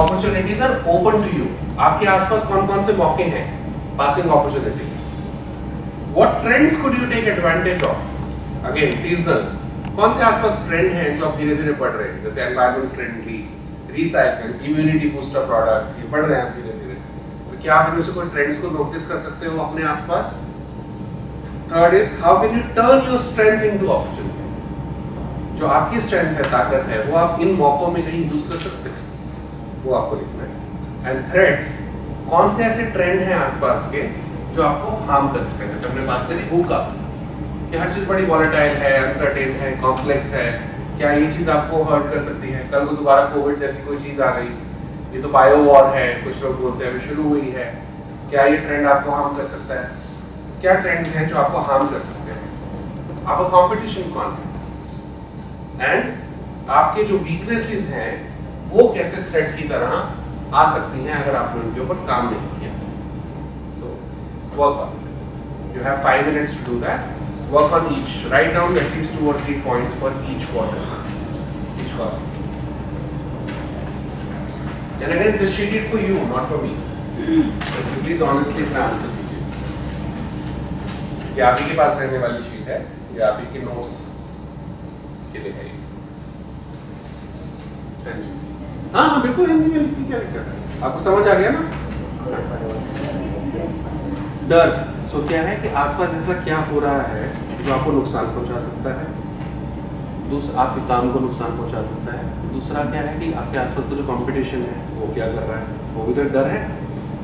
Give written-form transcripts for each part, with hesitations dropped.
opportunities are open to you. आपके आसपास कौन-कौन से मौके हैं? Passing opportunities. What trends could you take advantage of? Again, seasonal. कौन से आसपास ट्रेंड हैं जो आप धीरे-धीरे पढ़ रहे हैं? जैसे environment friendly, recycle, immunity booster product, ये पढ़ रहे हैं आप धीरे-धीरे. तो क्या आप इनमें से कोई ट्रेंड्स को नोटिस कर सकते हो अपने आसपास? Third is how can you turn your strength into opportunities? जो आपकी स्ट्रेंथ है, ताकत है, वो आप इन मौकों में कहीं यूज कर सकते हैं, वो आपको लिखना है. एंड थ्रेड्स, कौन से ऐसे ट्रेंड हैं आसपास के जो आपको हार्म कर सकते हैं? जैसे हमने बात करी भूखा, कि हर चीज बड़ी वॉलेटाइल है, अनसर्टेन है, कॉम्प्लेक्स है, क्या ये चीज आपको हर्ट कर सकती है? कल को दोबारा कोविड जैसी कोई चीज आ गई, ये तो बायो वॉर है, कुछ लोग बोलते हैं अभी शुरू हुई है, क्या ये ट्रेंड आपको हार्म कर सकता है? क्या ट्रेंड्स हैं जो आपको हार्म कर सकते हैं? आपका कंपटीशन कौन है? एंड आपके जो वीकनेसेस हैं वो कैसे थ्रेट की तरह आ सकती हैं अगर आपने उनके ऊपर काम नहीं किया? So work on, you have 5 minutes to do that. Work on each. Write down at least 2 or 3 points for each quarter, each column. And again, this sheet is for you, not for me. So please honestly अपना answer दीजिए. ये आप ही के पास रहने वाली sheet है, ये आप ही के नोट्स के लिए है. हाँ हाँ बिल्कुल हिंदी में लिखी, क्या लिखा है आपको समझ आ गया ना? डर. सो क्या है कि आसपास ऐसा क्या हो रहा है जो आपको नुकसान पहुंचा सकता है, दूसरा आपके काम को नुकसान पहुंचा सकता है. दूसरा क्या है कि आपके आसपास का जो कंपटीशन है वो क्या कर रहा है, वो भी तो डर है,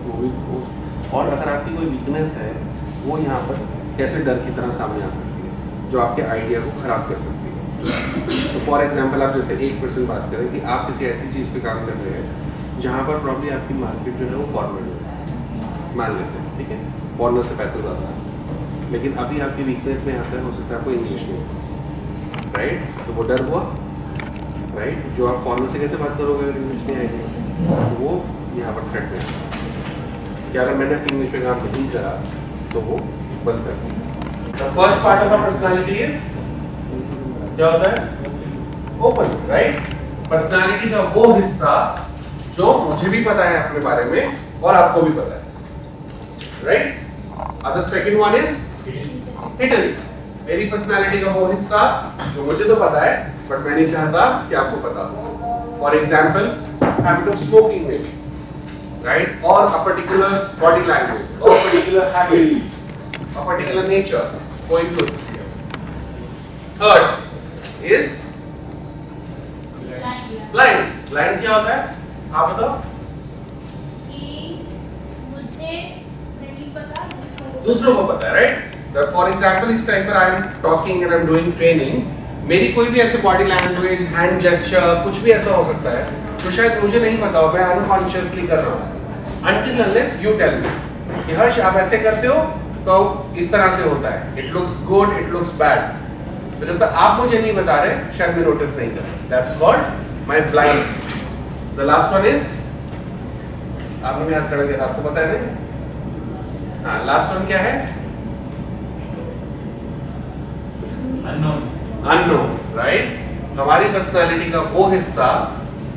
वो भी. और अगर आपकी कोई वीकनेस है वो यहाँ पर कैसे डर की तरह सामने आ सकती है जो आपके आइडिया को खराब कर सकती है. तो फॉर एग्जांपल आप जैसे 1% बात करें कि आप किसी ऐसी चीज़ पे काम कर रहे हैं जहाँ पर प्रॉब्ली आपकी मार्केट जो है वो फॉरवर्ड है, मान लेते हैं, ठीक है, फॉरनर से पैसा ज़्यादा है, लेकिन अभी आपकी वीकनेस में आता है, हो सकता है आपको इंग्लिश नहीं, राइट? तो वो डर हुआ, राइट? जो आप फॉरनर से कैसे बात करोगे अगर इंग्लिश नहीं आएगी, तो वो यहाँ पर थ्रेट में आता है कि अगर मैंने अपनी इंग्लिश पे काम नहीं करा तो वो बन सकती है. The first part of the personality is क्या होता है? Open, right? पर्सनालिटी का वो हिस्सा जो मुझे भी पता है अपने बारे में और आपको भी पता है, right? The second one is hidden. मेरी पर्सनालिटी का वो हिस्सा जो मुझे तो पता है बट मैं नहीं चाहता कि आपको पता हो. For example habit of smoking में भी, राइट? और अ पर्टिकुलर बॉडी लैंग्वेज और particular habit, a particular nature, कोई भी हो सकती है. Third is blind. ब्लाइंड क्या होता है आप बताओ? कि मुझे नहीं पता, दूसरों को पता है, राइट? फॉर एग्जाम्पल इस टाइम पर I am talking and I am doing training, मेरी कोई भी ऐसे बॉडी लैंग्वेज, हैंड जेस्चर, कुछ भी ऐसा हो सकता है जो शायद मुझे नहीं पता हो, मैं अनकॉन्शियसली कर रहा हूँ. Until unless you tell me कि हर्ष आप ऐसे करते हो तो इस तरह से होता है, it looks good, it looks bad. तो जब तक आप मुझे नहीं बता रहे शायद मैं नोटिस नहीं कर रहा. That's called my blind. The last one is, आपने भी हाथ खड़ा किया था, आपको पता है ना? हाँ, लास्ट वन क्या है? अननोन. Unknown, right? हमारी पर्सनालिटी का वो हिस्सा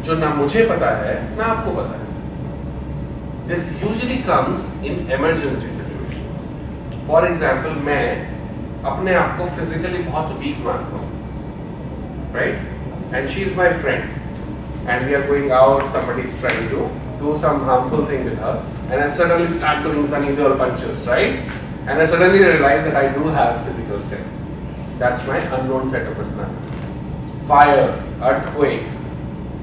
जो ना मुझे पता है ना आपको पता है. This usually comes in emergency situations. For example मैं अपने आप को फिजिकली बहुत वीक मानता हूँ, right? And she is my friend and we are going out, somebody is trying to do some harmful thing with her and I suddenly start doing some illegal punches, right? And I suddenly realize that I do have physical strength. That's my unknown set of personality. Fire, earthquake,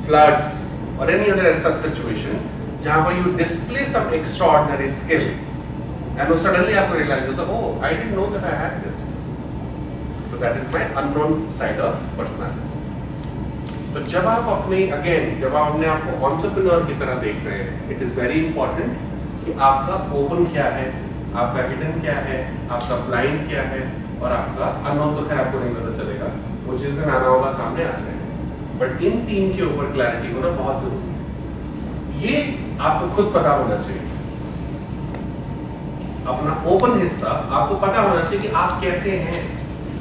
floods or any other such situation जहाँ पर you display some extraordinary skill and वो suddenly आपको realize होता है, oh, I didn't know that I had this. So that is my unknown side of personality. तो जब आप अपने जब आप अपने आप को एंटरप्रेन्योर की तरह देख रहे हैं, इट इज वेरी इंपॉर्टेंट कि आपका ओपन क्या है, आपका हिडन क्या है, आपका ब्लाइंड क्या है और आपका अननोन. तो खैर आपको नहीं पता चलेगा, वो जिस दिन आना होगा सामने आ जाएगा. बट इन तीन के ऊपर क्लैरिटी होना बहुत जरूरी है. ये आपको खुद पता होना चाहिए. अपना ओपन हिस्सा आपको पता होना चाहिए कि आप कैसे हैं.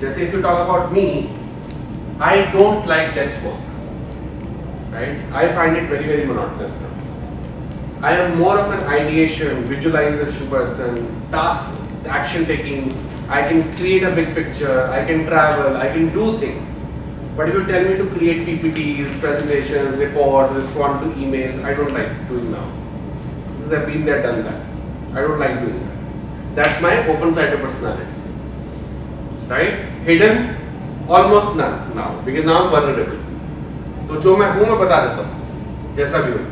जैसे if you talk about me, I don't like desk work, right? I find it very monotonous now. I am more of an ideation, visualization person, task, action taking. I can create a big picture, I can travel, I can do things. But if you tell me to create PPTs, presentations, reports, respond to emails, I don't like doing now. Because I've been there, done that. I don't like doing that. That's my open-sided personality. Right? Hidden, almost none now. Because now I'm vulnerable. तो जो मैं हूँ मैं बता देता हूँ, जैसा भी हूँ.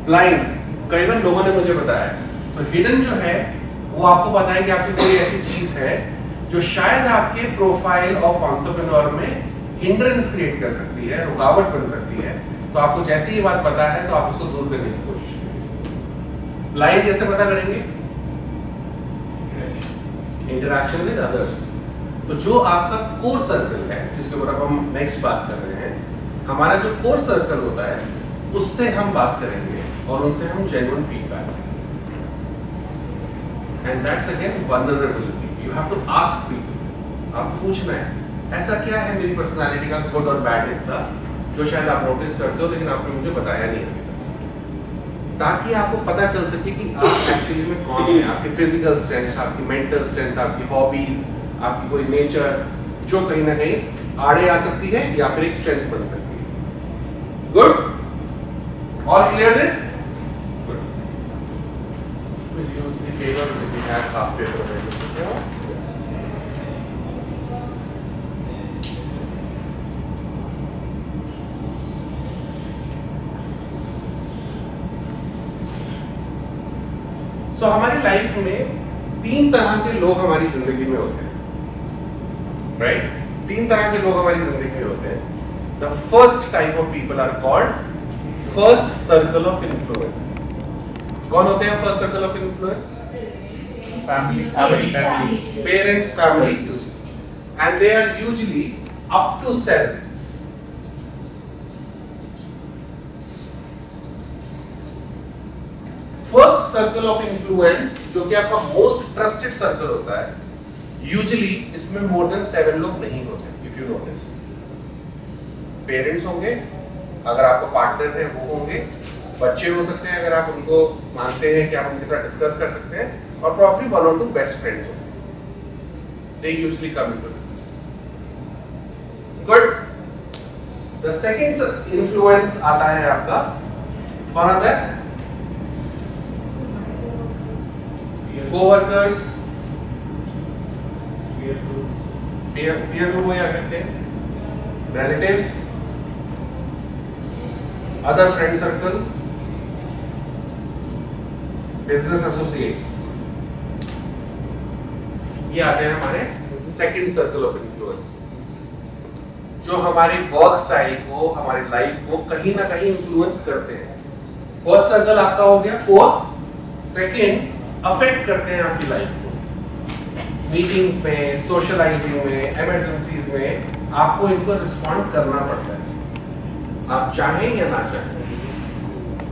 Blind, कई बार लोगों ने मुझे बताया है. So hidden जो है, वो आपको पता है कि आपकी कोई ऐसी चीज है जो शायद आपके प्रोफाइल ऑफ एंटरप्रेन्योर में हिंड्रेंस क्रिएट कर सकती है, रुकावट बन सकती है. तो आपको जैसे ही बात पता है तो आप उसको दूर करने की कोशिश करेंगे. ब्लाइंड कैसे पता करेंगे? Interaction with others. तो जो आपका कोर सर्कल है, जिसके ऊपर अब हम नेक्स्ट बात कर रहे हैं, हमारा जो कोर सर्कल होता है उससे हम बात करेंगे और उनसे हम जेन्युइन फीडबैक लेंगे. And that's again vulnerability. You have to ask people. आपको पूछना है, ऐसा क्या है मेरी पर्सनालिटी का गुड और बैड हिस्सा जो शायद आप नोटिस करते हो लेकिन आपने मुझे बताया नहीं अभी तक, ताकि आपको पता चल सके कि आप एक्चुअली में कौन है. आपकी फिजिकल स्ट्रेंथ, आपकी मेंटल स्ट्रेंथ, आपकी हॉबीज, आपकी कोई नेचर जो कहीं ना कहीं आड़े आ सकती है या फिर एक स्ट्रेंथ बन सकती है. Good? All clear this? Good. We'll use the paper which we have half paper available here. So हमारी लाइफ में 3 तरह के लोग हमारी जिंदगी में होते हैं, राइट? 3 तरह के लोग हमारी जिंदगी में होते हैं. The first type of people are called first circle of influence. कौन होते हैं first circle of influence? Family. Parents, family, and they are usually up to 7. First circle of influence जो कि आपका मोस्ट ट्रस्टेड सर्कल होता है, usually इसमें more than 7 लोग नहीं होते. इफ यू नोटिस, पेरेंट्स होंगे, अगर आपका पार्टनर है वो होंगे, बच्चे हो सकते हैं अगर आप उनको मानते हैं कि आप उनके साथ डिस्कस कर सकते हैं, और प्रॉब्ली 1 or 2 बेस्ट फ्रेंड्स होंगे. They usually come into this. Good. The second influence आता है आपका, कौन आता है? Co-workers, peer group या कैसे? Relatives, other friend circle, business associates. ये आते हैं हमारे सेकंड सर्कल ऑफ इन्फ्लुएंस, जो हमारे वर्क स्टाइल को, हमारी लाइफ को कहीं ना कहीं इन्फ्लुएंस करते हैं. फर्स्ट सर्कल आपका हो गया कोर. सेकंड, अफेक्ट करते हैं आपकी लाइफ को. मीटिंग्स में, सोशलाइजिंग में, इमरजेंसीज में आपको इनको रिस्पॉन्ड करना पड़ता है, आप चाहें या ना चाहें.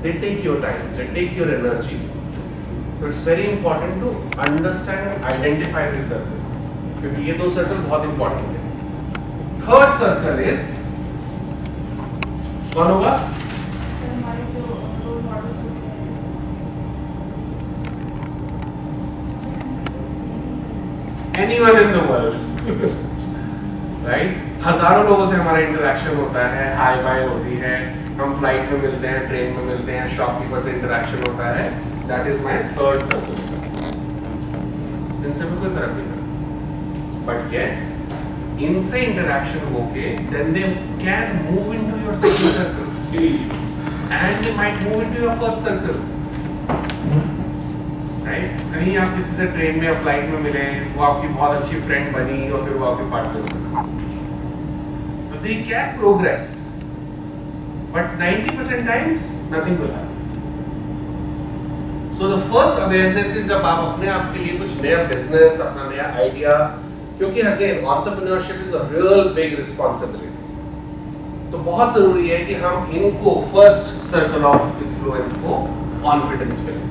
They take your time, they take your energy. So it's very important to understand and identify this circle, क्योंकि ये 2 सर्कल बहुत इंपॉर्टेंट है. थर्ड सर्कल इज कौन होगा? Anyone in the world, right? हजारों लोगों से हमारा इंटरेक्शन होता है, हाई बाय होती है, हम फ्लाइट में मिलते हैं, ट्रेन में मिलते हैं, शॉपकीपर से इंटरेक्शन होता है. That is my third circle. इनसे भी कोई फर्क नहीं पड़ता. But yes, इनसे इंटरेक्शन होके then they can move into your second circle and they might move into your first circle. Right? कहीं आप किसी से ट्रेन में या फ्लाइट में मिले, वो आपकी बहुत अच्छी फ्रेंड बनी और फिर वो आपके पार्टनर बनी. So they can progress, but 90% times nothing will happen. So the first awareness is जब आप अपने आप के लिए कुछ नया बिजनेस, अपना नया आइडिया, क्योंकि again entrepreneurship is a real big responsibility, तो बहुत जरूरी है कि हम इनको फर्स्ट सर्कल ऑफ इन्फ्लुएंस को कॉन्फिडेंस मिले.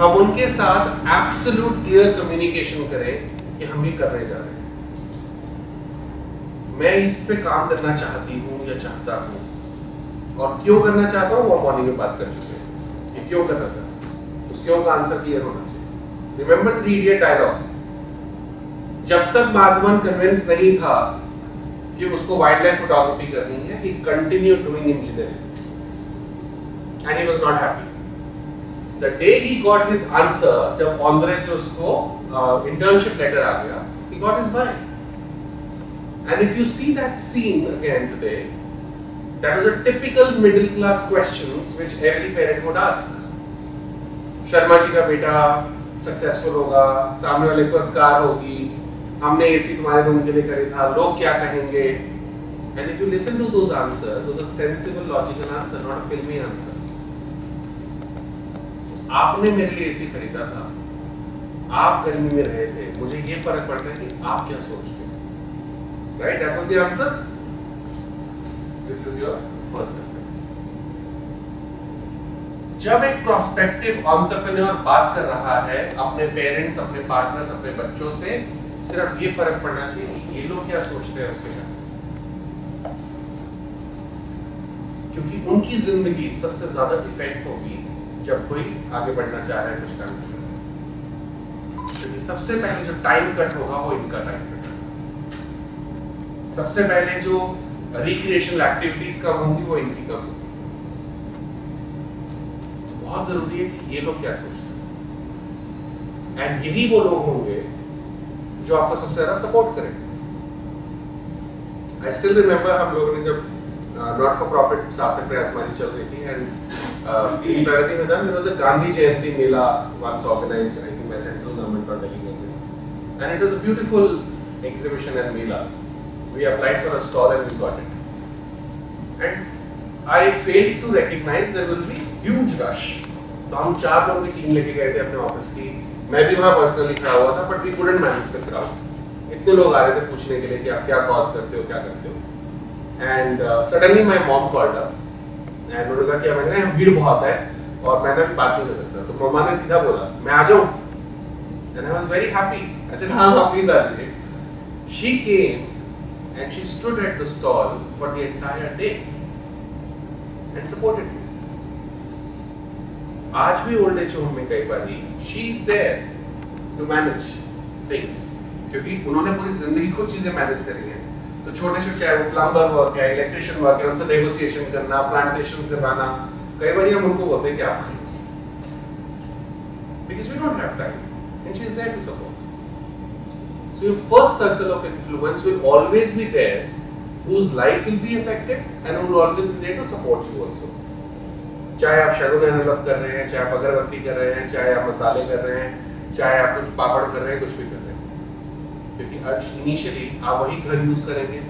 हम उनके साथ एब्सोल्यूट क्लियर कम्युनिकेशन करें कि हम ये करने जा रहे हैं, मैं इस पे काम करना चाहती हूँ या चाहता हूँ, और क्यों करना चाहता हूँ वो मॉर्निंग में बात कर चुके हैं. कि क्यों कर रहा था, उस क्यों का आंसर क्लियर होना चाहिए। रिमेंबर 3 इडियट डायलॉग, जब तक माधवन कन्विंस नहीं था कि उसको वाइल्ड लाइफ फोटोग्राफी करनी है, he continued doing engineering and he was not happy. The day he got his answer, जब ऑन्ड्रे से उसको internship letter आ गया, he got his wife. And if you see that scene again today, that was a typical middle class questions which every parent would ask. Sharma ji का बेटा successful होगा, सामने वाले को स्कार होगी, हमने एसी तुम्हारे रूम के लिए करी था, लोग क्या कहेंगे? And if you listen to those answers, those are sensible, logical answer, not a filmy answer. आपने मेरे लिए एसी खरीदा था, आप गर्मी में रहे थे, मुझे ये फर्क पड़ता है कि आप क्या सोचते हैं, right? That was the answer. This is your first sentence. जब एक प्रोस्पेक्टिव एंटरप्रेन्योर बात कर रहा है अपने पेरेंट्स, अपने पार्टनर्स, अपने बच्चों से, सिर्फ ये फर्क पड़ना चाहिए कि ये लोग क्या सोचते हैं उसके बारे में, क्योंकि उनकी जिंदगी सबसे ज्यादा इफेक्ट होगी जब कोई आगे बढ़ना चाह रहा है कुछ काम करना है। क्योंकि सबसे पहले जो टाइम कट होगा वो इनका टाइम कट होगा, सबसे पहले जो रिक्रिएशनल एक्टिविटीज कम होंगी वो इनकी कम होगी। बहुत जरूरी है कि ये लोग क्या सोचते हैं, एंड यही वो लोग होंगे जो आपको सबसे ज्यादा सपोर्ट करेंगे। आई स्टिल रिमेंबर हम लोगों ने जब नॉट फॉर प्रॉफिट सार्थक प्रयास हमारी चल रही थी, and in Pragati Maidan there was a Gandhi Jayanti mela once organised, I think by central government और Delhi government, and it was a beautiful exhibition and mela. We applied for a stall and we got it. And I failed to recognize there will be huge rush. तो हम 4 लोगों की team लेके गए थे अपने office की, मैं भी वहाँ पर्सनली खड़ा हुआ था, but we couldn't manage the crowd. इतने लोग आ रहे थे पूछने के लिए कि आप क्या कॉज करते हो, क्या करते हो। And suddenly my mom called up. And उन्होंने कहा कि मैंने कहा भीड़ बहुत है और मैं अभी बात नहीं कर सकता, तो मम्मा ने सीधा बोला मैं आ जाऊँ। And I was very happy. I said हाँ प्लीज आ जाइए। She came and she stood at the stall for the entire day and supported me. आज भी ओल्ड एज होम में कई बार she is there to manage things, क्योंकि उन्होंने पूरी जिंदगी खुद चीजें मैनेज करी हैं। तो छोटे छोटे चाहे वो प्लम्बर वर्क है, इलेक्ट्रिशियन वर्क है, उनसे नेगोशिएशन करना, प्लांटेशंस करवाना, कई बार हम उनको बोलते हैं कि आप करिए, because we don't have time and she is there to support. So your first circle of influence will always be there, whose life will be affected and who will always be there to support you also. चाहे आप शगुन envelope कर रहे हैं, चाहे आप अगरबत्ती कर रहे हैं, चाहे आप मसाले कर रहे हैं, चाहे आप कुछ पापड़ कर रहे हैं, कुछ भी कर रहे हैं, क्योंकि आज इनिशियली आप वही घर यूज करेंगे,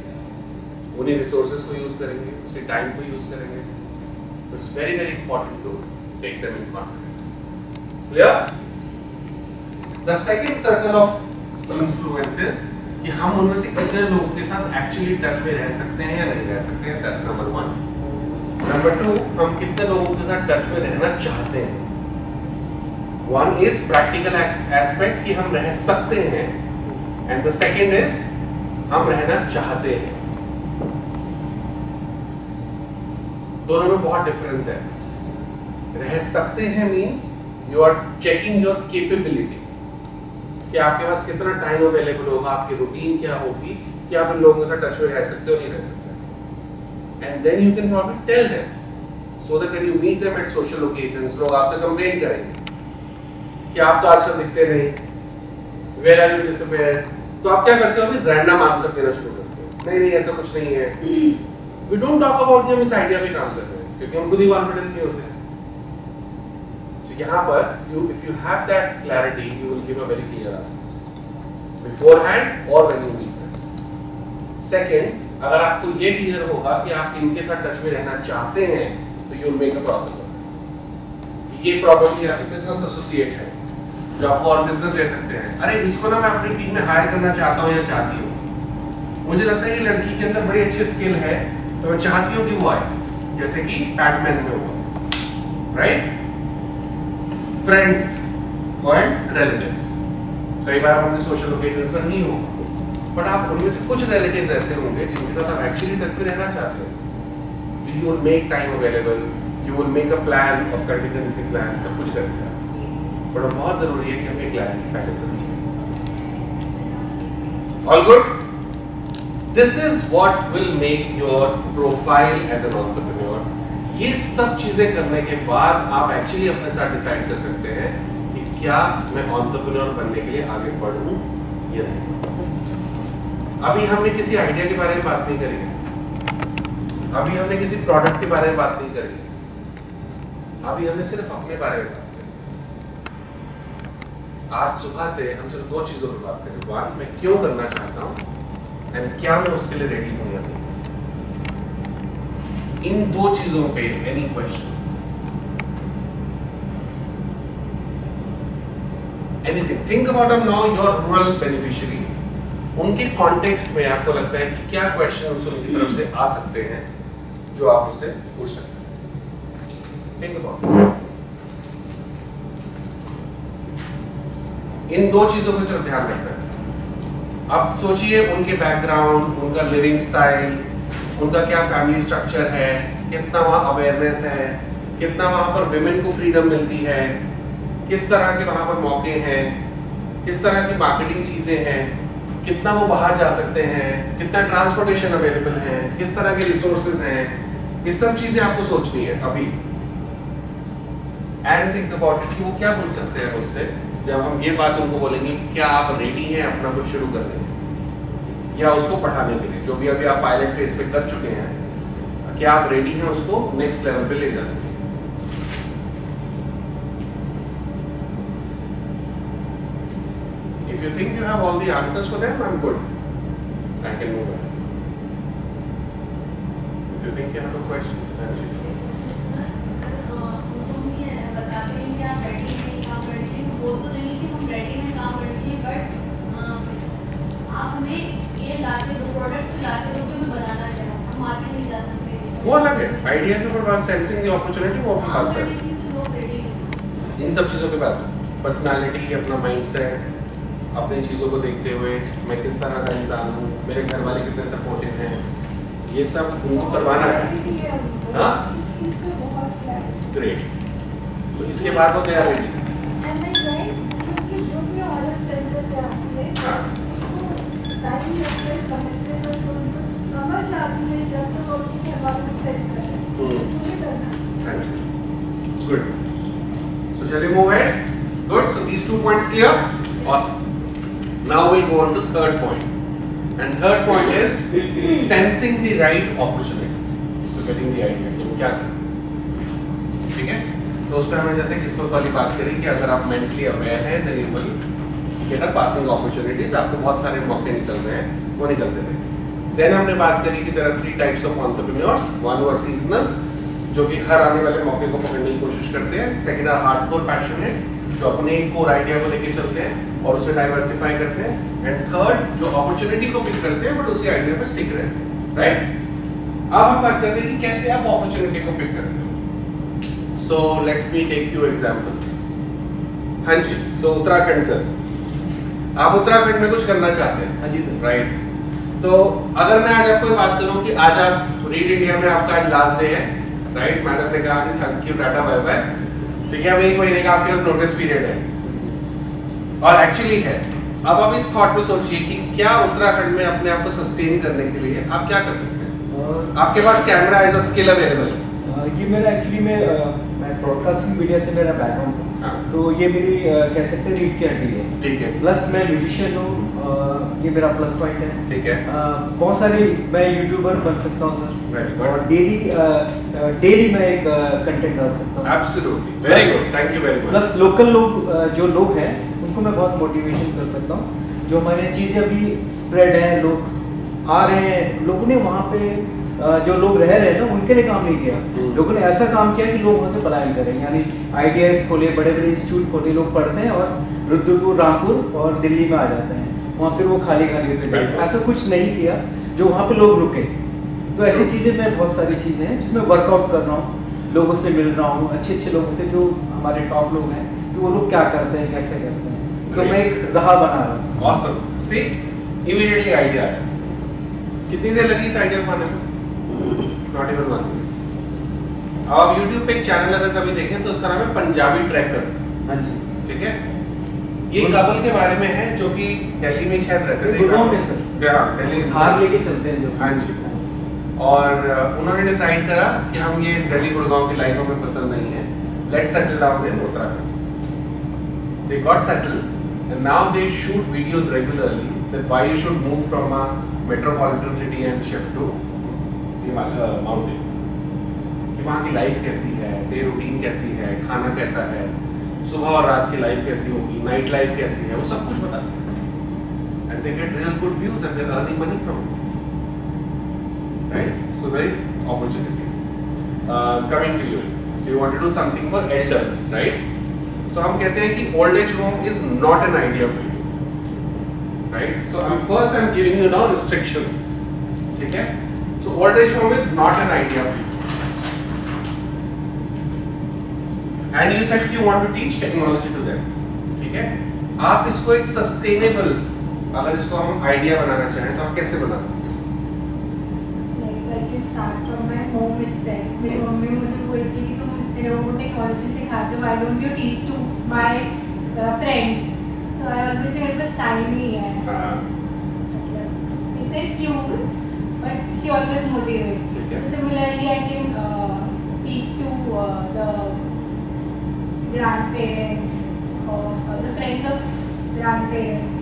उन्हीं रिसोर्सेज को यूज करेंगे, उसी टाइम को यूज करेंगे। तो it's very very important to take them in confidence. Clear? The second circle of influences कि हम उनमें से कितने लोगों के साथ एक्चुअली टच में रह सकते हैं या नहीं रह सकते हैं, दैट्स नंबर 1। नंबर 2, हम कितने लोगों के साथ टच में रहना चाहते हैं। वन इज प्रैक्टिकल एस्पेक्ट कि हम रह सकते हैं, एंड द सेकंड इज हम रहना चाहते हैं। दोनों में बहुत डिफरेंस है। रह सकते हैं means you are checking your capability, कि आपके पास कितना टाइम अवेलेबल होगा, आपकी रूटीन क्या होगी, कि आप इन लोगों के साथ टच में रह सकते हो नहीं रह सकते। And then you can probably tell them so that when you meet them at social occasions, लोग आपसे कंप्लेंट करेंगे कि आप तो आजकल दिखते नहीं, वेयर आर यू डिसअपियर। तो आप क्या करते हो, अभी रैंडम आंसर देना शुरू करते हो, नहीं नहीं ऐसा कुछ नहीं है। वी डोंट टॉक अबाउट हम इस आइडिया पे काम कर रहे हैं, क्योंकि हम खुद ही कॉन्फिडेंट नहीं होते। यहाँ पर if you have that clarity, you will give a very clear answer beforehand or when you meet them. Second, अगर आपको ये क्लियर होगा कि आप इनके साथ टच में रहना चाहते हैं, तो you will make a process of it. ये प्रॉब्लम आपके बिजनेस एसोसिएट है जो आपको और बिजनेस दे सकते हैं। अरे इसको ना मैं अपनी टीम में हायर करना चाहता हूँ या चाहती हूँ, मुझे लगता है ये लड़की के अंदर बड़ी अच्छी स्किल है, तो मैं चाहती हूँ कि वो आए, जैसे कि पैडमैन में हुआ, राइट? फ्रेंड्स एंड रिलेटिव्स, कई बार हम अपने सोशल ओकेजन्स पर नहीं होगा, बट आप उनमें से कुछ रिलेटिव्स ऐसे होंगे जिनके साथ आप एक्चुअली टच में रहना चाहते हो। You will make time available, you will make a plan और कंटिजेंसी प्लान, सब कुछ करके पर बहुत जरूरी है कि हमें क्लैरिटी पहले से रखें। All good? This is what will make your profile as an entrepreneur. ये सब चीजें करने के बाद आप एक्चुअली अपने साथ डिसाइड कर सकते हैं कि क्या मैं एंटरप्रेन्योर बनने के लिए आगे बढ़ूं या नहीं। अभी हमने किसी आइडिया के बारे में बात नहीं करी है, अभी हमने किसी प्रोडक्ट के बारे में बात नहीं करी, अभी हमने सिर्फ अपने बारे में बात करी। आज सुबह से हम सिर्फ दो चीजों पर बात करें। वन, मैं क्यों करना चाहता हूं एंड क्या मैं उसके लिए रेडी हूं या नहीं। इन दो चीजों पे any questions, anything, think about now your rural beneficiaries. उनके कॉन्टेक्स्ट में आपको लगता है कि क्या क्वेश्चंस उनकी तरफ से आ सकते हैं जो आप उससे पूछ सकते हैं। थिंक अबाउट इन दो चीजों को सिर्फ ध्यान रखना है। अब सोचिए उनके बैकग्राउंड, उनका लिविंग स्टाइल, उनका क्या फैमिली स्ट्रक्चर है, कितना वहाँ अवेयरनेस है, कितना वहाँ पर विमेन को फ्रीडम मिलती है, किस तरह के वहाँ पर मौके हैं, किस तरह की मार्केटिंग चीजें हैं, कितना वो बाहर जा सकते हैं, कितना ट्रांसपोर्टेशन अवेलेबल है, किस तरह के रिसोर्सेज हैं, ये सब चीजें आपको सोचनी है अभी। एंड थिंक अबाउट कि वो क्या बोल सकते हैं उससे जब हम ये बात उनको बोलेंगे, क्या आप रेडी हैं अपना कुछ शुरू करने या उसको पढ़ाने के लिए, जो भी अभी आप पायलट फेज पे कर चुके हैं, क्या आप रेडी हैं उसको नेक्स्ट लेवल पे ले जाने के लिए। If you think you have all the answers for them, I'm good. I can move on. If you think you have a question, that's it. वो तो नहीं कि हम रेडी हैं, काम रेडी है, बट आप हमें ये लाके दो, प्रोडक्ट लाके दो कि मैं बनाना चाहता हूँ, हम मार्केट नहीं जा सकते। वो अलग है, आइडिया के ऊपर बात, सेंसिंग द अपॉर्चुनिटी, वो अपन बात कर रहे हैं। इन सब चीज़ों के बाद पर्सनालिटी, अपना माइंडसेट, अपनी चीज़ों को देखते हुए मैं किस तरह का इंसान हूँ, मेरे घर वाले कितने सपोर्टिव हैं, ये सब उनको करवाना है। हाँ, ग्रेट। तो इसके बाद वो तैयार रहेगी। Good. So shall we move ahead? Good. So these 2 points clear? Awesome. Now we'll go on to third point. And third point is sensing the right opportunity. So getting the idea कि क्या करें। ठीक है? तो उस पर हमने जैसे किस्मत वाली बात करी कि अगर आप मेंटली अवेयर हैं, then you will get a passing opportunities. आपको बहुत सारे मौके निकल रहे हैं, वो निकलते रहे। Then हमने बात करी कि there are 3 types of entrepreneurs. One who are seasonal, जो कि हर आने वाले मौके को पकड़ने की कोशिश करते हैं। सेकंड आर हार्डकोर पैशनेट, जो अपने एक कोर आइडिया को लेके चलते हैं और उसे डाइवर्सिफाई करते हैं। एंड थर्ड, जो अपॉर्चुनिटी को पिक करते हैं बट उसी आइडिया पे स्टिक रहते हैं। राइट? अब हम बात करते हैं कि कैसे आप अपॉर्चुनिटी को पिक करते हो। So let me take you examples. हाँ जी, सो उत्तराखंड सर, आप उत्तराखंड में कुछ करना चाहते हैं। हाँ जी सर। राइट? तो अगर मैं आज आपको बात करूं कि आज आप रीड इंडिया में आपका आज लास्ट डे है, राइट? मैडम ने कहा कि thank you, tata, bye bye. ठीक है, अब 1 महीने का आपके पास नोटिस पीरियड है और एक्चुअली है। अब आप इस थॉट पे सोचिए कि क्या उत्तराखंड में अपने आप को सस्टेन करने के लिए आप क्या कर सकते हैं। आपके पास camera as a skill available. ये मेरा एक्चुअली मैं ब्रॉडकास्टिंग मीडिया से मेरा बैकग्राउंड है। हाँ। तो ये मेरी कह सकते हैं रीड की हड्डी है। ठीक है। प्लस मैं म्यूजिशियन हूँ, ये मेरा प्लस पॉइंट है। ठीक है। बहुत सारे मैं यूट्यूबर बन सकता हूँ सर। Very good. और डेली मैं एक कंटेंट डाल सकता हूँ। Absolutely, very good, thank you very much. Plus local लोग जो लोग हैं उनको मैं बहुत मोटिवेशन कर सकता हूँ। जो हमारी चीज़ें अभी स्प्रेड है, लोग आ रहे हैं, लोगों ने वहाँ पे जो लोग रह रहे हैं ना उनके लिए काम नहीं किया। लोगों ने ऐसा काम किया कि लोग वहाँ से पलायन करें, यानी आईटीआईस खोले, बड़े बड़े इंस्टीट्यूट खोले, लोग पढ़ते हैं और रुद्रपुर, रामपुर और दिल्ली में आ जाते हैं। वहाँ फिर वो खाली खाली होते हैं। ऐसा कुछ नहीं किया जो वहाँ पे लोग रुके। तो ऐसी चीज़ें मैं बहुत सारी चीज़ें हैं जिसमें वर्कआउट कर रहा हूँ, लोगों से मिल रहा हूँ, अच्छे अच्छे लोगों से जो हमारे टॉप लोग हैं, तो वो लोग क्या करते हैं, कैसे करते हैं। तो मैं एक राह बना रहा हूँ। ऑसम। सी, इमीडिएटली आइडिया है। कितनी देर लगी इस आइडिया को आने में? Not even 1 minute. अब आप YouTube पे एक चैनल अगर कभी देखें तो उसका नाम है पंजाबी ट्रैकर। हाँ जी। ठीक है, ये कपल के बारे में है जो कि दिल्ली में शायद रहते थे। गुड़गांव में सर। हाँ, दिल्ली में थार लेके चलते हैं जो। हाँ जी। और उन्होंने डिसाइड करा कि हम ये दिल्ली गुड़गांव की लाइफ हमें पसंद नहीं है, let's settle down in Uttarakhand. They got settled and now they shoot videos regularly that why you should move from a metropolitan city and shift to mountains. कि वहाँ की लाइफ कैसी है, डे रूटीन कैसी है, खाना कैसा है, सुबह और रात की लाइफ कैसी होगी, नाइट लाइफ कैसी है, वो सब कुछ बताते हैं। And they get real good views and they are earning money from it, right? So there is opportunity. Coming to you, so you want to do something for elders, right? So हम कहते हैं कि old age home is not an idea for you, right? So I am giving you now restrictions, ठीक है? So old age home is not an idea for you. And you said you want to teach technology to them, ठीक है? आप इसको एक sustainable, अगर इसको हम आइडिया बनाना चाहें तो आप कैसे बना सकते हैं? Like I can start from my home itself. मेरी मम्मी मुझे बोलती कि तुम तेरे को टेक्नोलॉजी सिखाते हो, why don't you teach to my friends? So I always say मेरे पास टाइम नहीं है. It's a skill, but she always motivates. ठीक है। So similarly, I can teach to the grandparents or the friends of grandparents.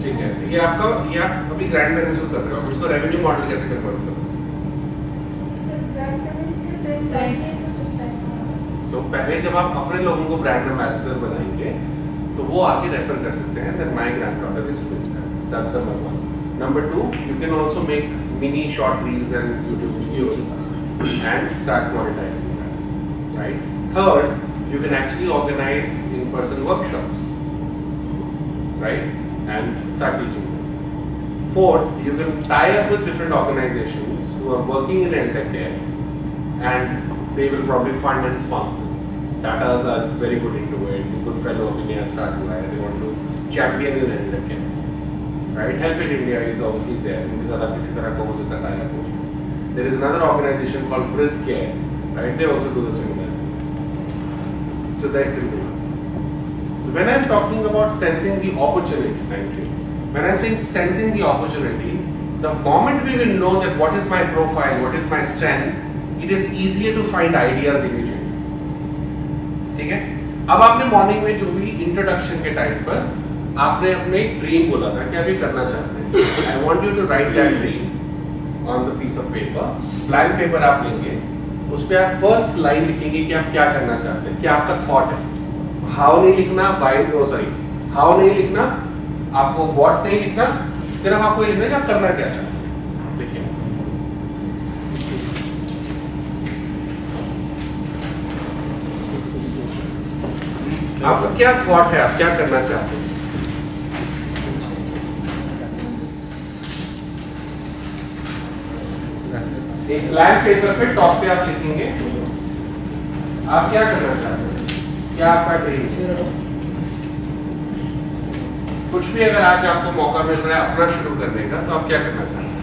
ठीक है, ये आपका, ये आप अभी ग्रैंड पेरेंट्स को कर रहे हो, आप इसको रेवेन्यू मॉडल कैसे कन्वर्ट करोगे? grandparents के friends आएंगे तो पैसा. तो पहले जब आप अपने लोगों को ब्रांड एम्बेसडर बनाएंगे तो वो आगे रेफर कर सकते हैं that my granddaughter is doing that. That's number one. Number two, you can also make mini short reels and YouTube videos and start monetizing that, right? Third, you can actually organize in-person workshops, right? And start teaching them. Fourth, you can tie up with different organizations who are working in elder care and they will probably fund and sponsor. Tatas are very good into it. Goodfellow of India started why they want to champion in elder care, right? Help It India is obviously there. उनके साथ आप किसी तरह का हो सकता है tie up हो. There is another organization called Vrid Care, right? They also do the similar. So that can be. So when I'm talking about sensing the opportunity, thank you. When I'm saying sensing the opportunity, the moment we will know that what is my profile, what is my strength, it is easier to find ideas immediately. ठीक है? अब आपने morning में जो भी introduction के time पर आपने अपने एक ड्रीम बोला था कि आप ये करना चाहते हैं. I want you to write that dream on the piece of paper. Blank paper आप लेंगे. उस पे आप फर्स्ट लाइन लिखेंगे कि आप क्या करना चाहते हैं, क्या आपका थॉट है. हाउ नहीं लिखना, वाई, हाउ नहीं लिखना, आपको व्हाट नहीं लिखना, सिर्फ आपको ये लिखना है कि आप करना क्या चाहते हैं. देखिए, आपका क्या थॉट है, आप क्या करना चाहते हैं. एक ब्लैंक पेपर पे टॉप पे आप लिखेंगे आप क्या करना चाहते हैं, क्या आपका ड्रीम. कुछ भी अगर आज आपको मौका मिल रहा है अपना शुरू करने का तो आप क्या करना चाहते हैं.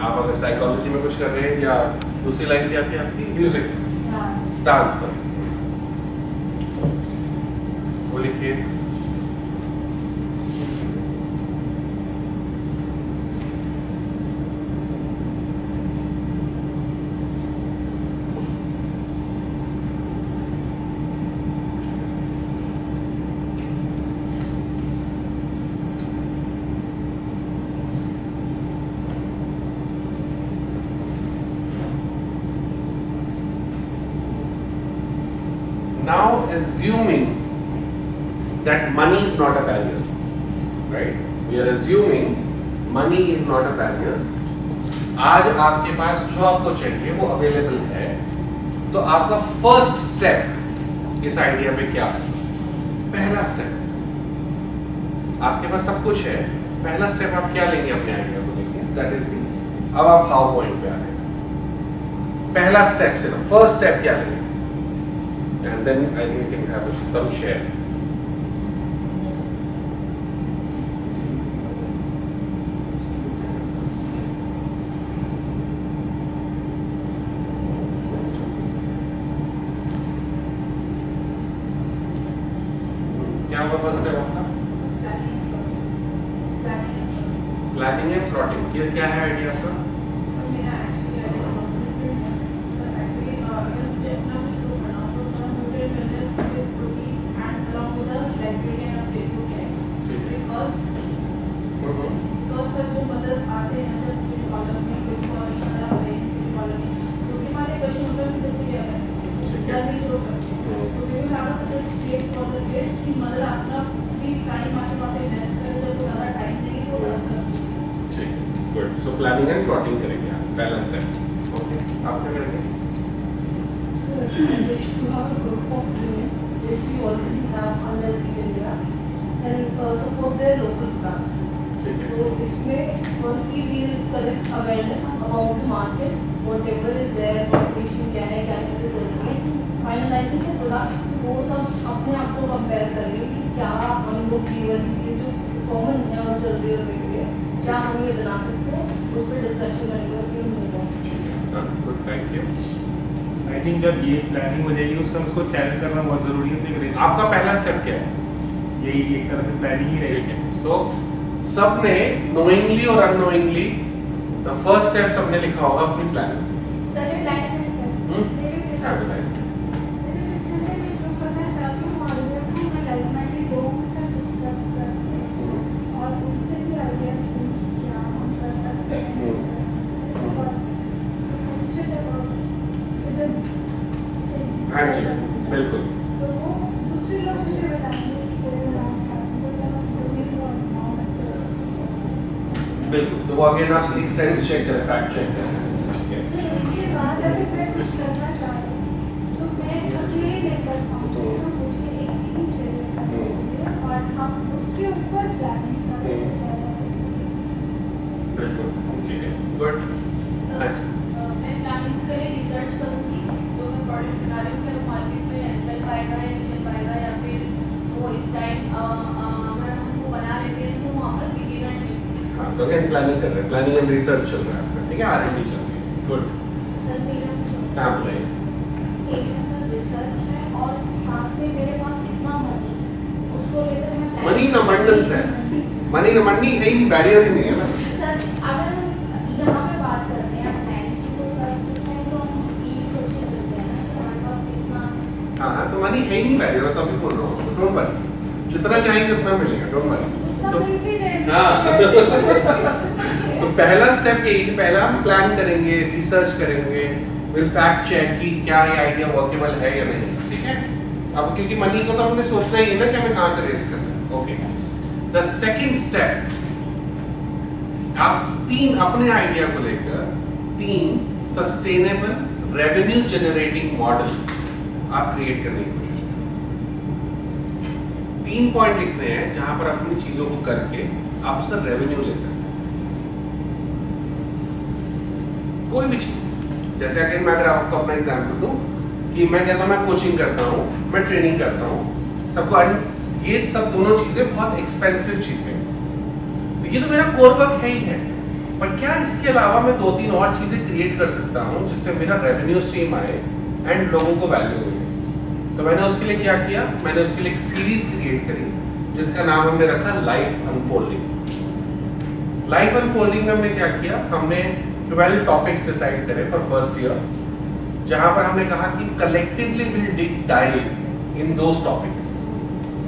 आप अगर साइकोलॉजी में कुछ कर रहे हैं या दूसरी लाइन क्या थी आपकी, म्यूजिक, डांस, वो लिखिए. Now assuming that money is not a barrier, right? We are assuming money is not a barrier. आज आपके पास जो आपको चाहिए वो अवेलेबल है, तो आपका फर्स्ट स्टेप इस आइडिया पे क्या है? पहला स्टेप, आपके पास सब कुछ है, पहला स्टेप आप क्या लेंगे अपने आइडिया को लेके, दैट इज दी. अब आप हाउ पॉइंट पे आ रहे हैं. पहला स्टेप से फर्स्ट स्टेप क्या लेंगे, and then I think we can have some share. Planning and plotting, ये क्या है आइडिया आपका? मेरा एक्चुअली अपना शुरू करना तो nutrient wellness with protein and along with the vegetarian और फेसबुक है बिकॉज सर जो मदर्स आते हैं सर स्कूल कॉलेज में कोई कॉलेज में कॉलेज में उनके माते क्वेश्चन होता है कि बच्चे क्या करें जल्दी शुरू करते हैं तो we will have a space for the kids की मदर अपना भी टाइम आते बातें मैनेज करे जब ज़्यादा टाइम देगी तो ठीक, good. So planning and plotting करेंगे आप, पहला स्टेप। ओके, आप क्या करेंगे? So I wish to have a group of women which we already have under the India and so support their local brands. ठीक है। So इसमें firstly we will select awareness about the market, whatever is there, competition क्या है, क्या चीज़ें चल रही है, finalizing the products, वो सब अपने आप को compare करेंगे कि क्या हम लोग जीवन चीज़ जो common है और चल रही है क्या हम ये बना सकते हैं, उस पर discussion करेंगे और फिर होगा। Good, thank you. I think जब ये प्लानिंग हो जाएगी उसको चैलेंज करना बहुत जरूरी है। तो एक आपका पहला स्टेप क्या है? यही एक तरह से प्लानिंग ही ठीक रहेगी। है। सो सबने नोइंगली और अननोइंगली द फर्स्ट स्टेप सबने लिखा होगा अपनी प्लानिंग। सर ये लाइन हम्म? क्या बताएं? हाँ जी, बिल्कुल। बिल्कुल, तो वो अगेन आप सेंस चेक करें, फैक्ट चेक करें। उसके साथ अगर मैं कुछ करना चाहूँ तो मैं अकेले नहीं कर पाऊँ, तो मुझे एक टीम चाहिए और हम उसके ऊपर प्लानिंग करें। बिल्कुल, ठीक है, गुड। मैं प्लानिंग से पहले रिसर्च करूँगी जो मैं प्रोडक्ट बना रही हूँ क्या मार्केट में चल पाएगा या नहीं चल पाएगा, या फिर वो इस टाइम अगर हमको बना लेते हैं तो वहाँ पर बिकेगा नहीं। हाँ, तो अगेन प्लानिंग कर रहे हैं, प्लानिंग एंड रिसर्च चल रहा है आपका, ठीक है, R&D चल रही है, गुड। सर मेरा आप बताइए। सेम है सर, रिसर्च है और साथ में मेरे पास कितना मनी उसको लेकर मैं मनी इन अबंडेंस है, मनी इन मनी है ही, बैरियर ही नहीं है ना। सर अगर यहाँ पे बात करते हैं प्लान की तो सर इसमें तो हम ये सोच के चलते हैं ना कि हमारे पास कितना हाँ, तो मनी है ही नहीं बैरियर, मैं तो अभी बोल रहा हूँ, डोंट वरी, जितना चाहेंगे उतना मिलेगा, डोंट वरी। उतना मिल भी नहीं। तो पहला स्टेप यही है, पहला हम प्लान करेंगे, रिसर्च करेंगे, विल फैक्ट चेक कि क्या ये आइडिया वर्केबल है या नहीं, ठीक है। अब क्योंकि मनी को तो हमने सोचना ही है ना कि हमें कहाँ से रेस करना है। ओके, द सेकंड स्टेप, आप तीन अपने आइडिया को लेकर 3 सस्टेनेबल रेवेन्यू जनरेटिंग मॉडल आप क्रिएट करने की कोशिश करें। 3 पॉइंट लिखने हैं जहां पर अपनी चीजों को करके आप उससे रेवेन्यू ले सकते हैं, कोई भी चीज। जैसे अगर मैं आपको अपना एग्जांपल दूं कि मैं कहता हूं मैं कोचिंग करता हूं, मैं ट्रेनिंग करता हूं, सबको ये सब दोनों चीजें बहुत एक्सपेंसिव चीजें, तो ये तो मेरा कोर वर्क है ही है, पर क्या इसके अलावा मैं 2-3 और चीजें क्रिएट कर सकता हूं जिससे मेरा रेवेन्यू स्ट्रीम आए एंड लोगों को वैल्यू मिले। तो मैंने उसके लिए क्या किया, मैंने उसके लिए एक सीरीज क्रिएट करी जिसका नाम हमने रखा लाइफ अनफोल्डिंग। लाइफ अनफोल्डिंग में हमने क्या किया, हमने 12 टॉपिक्स डिसाइड करे फॉर फर्स्ट ईयर, जहां पर हमने कहा कि collectively will dig dive in those topics.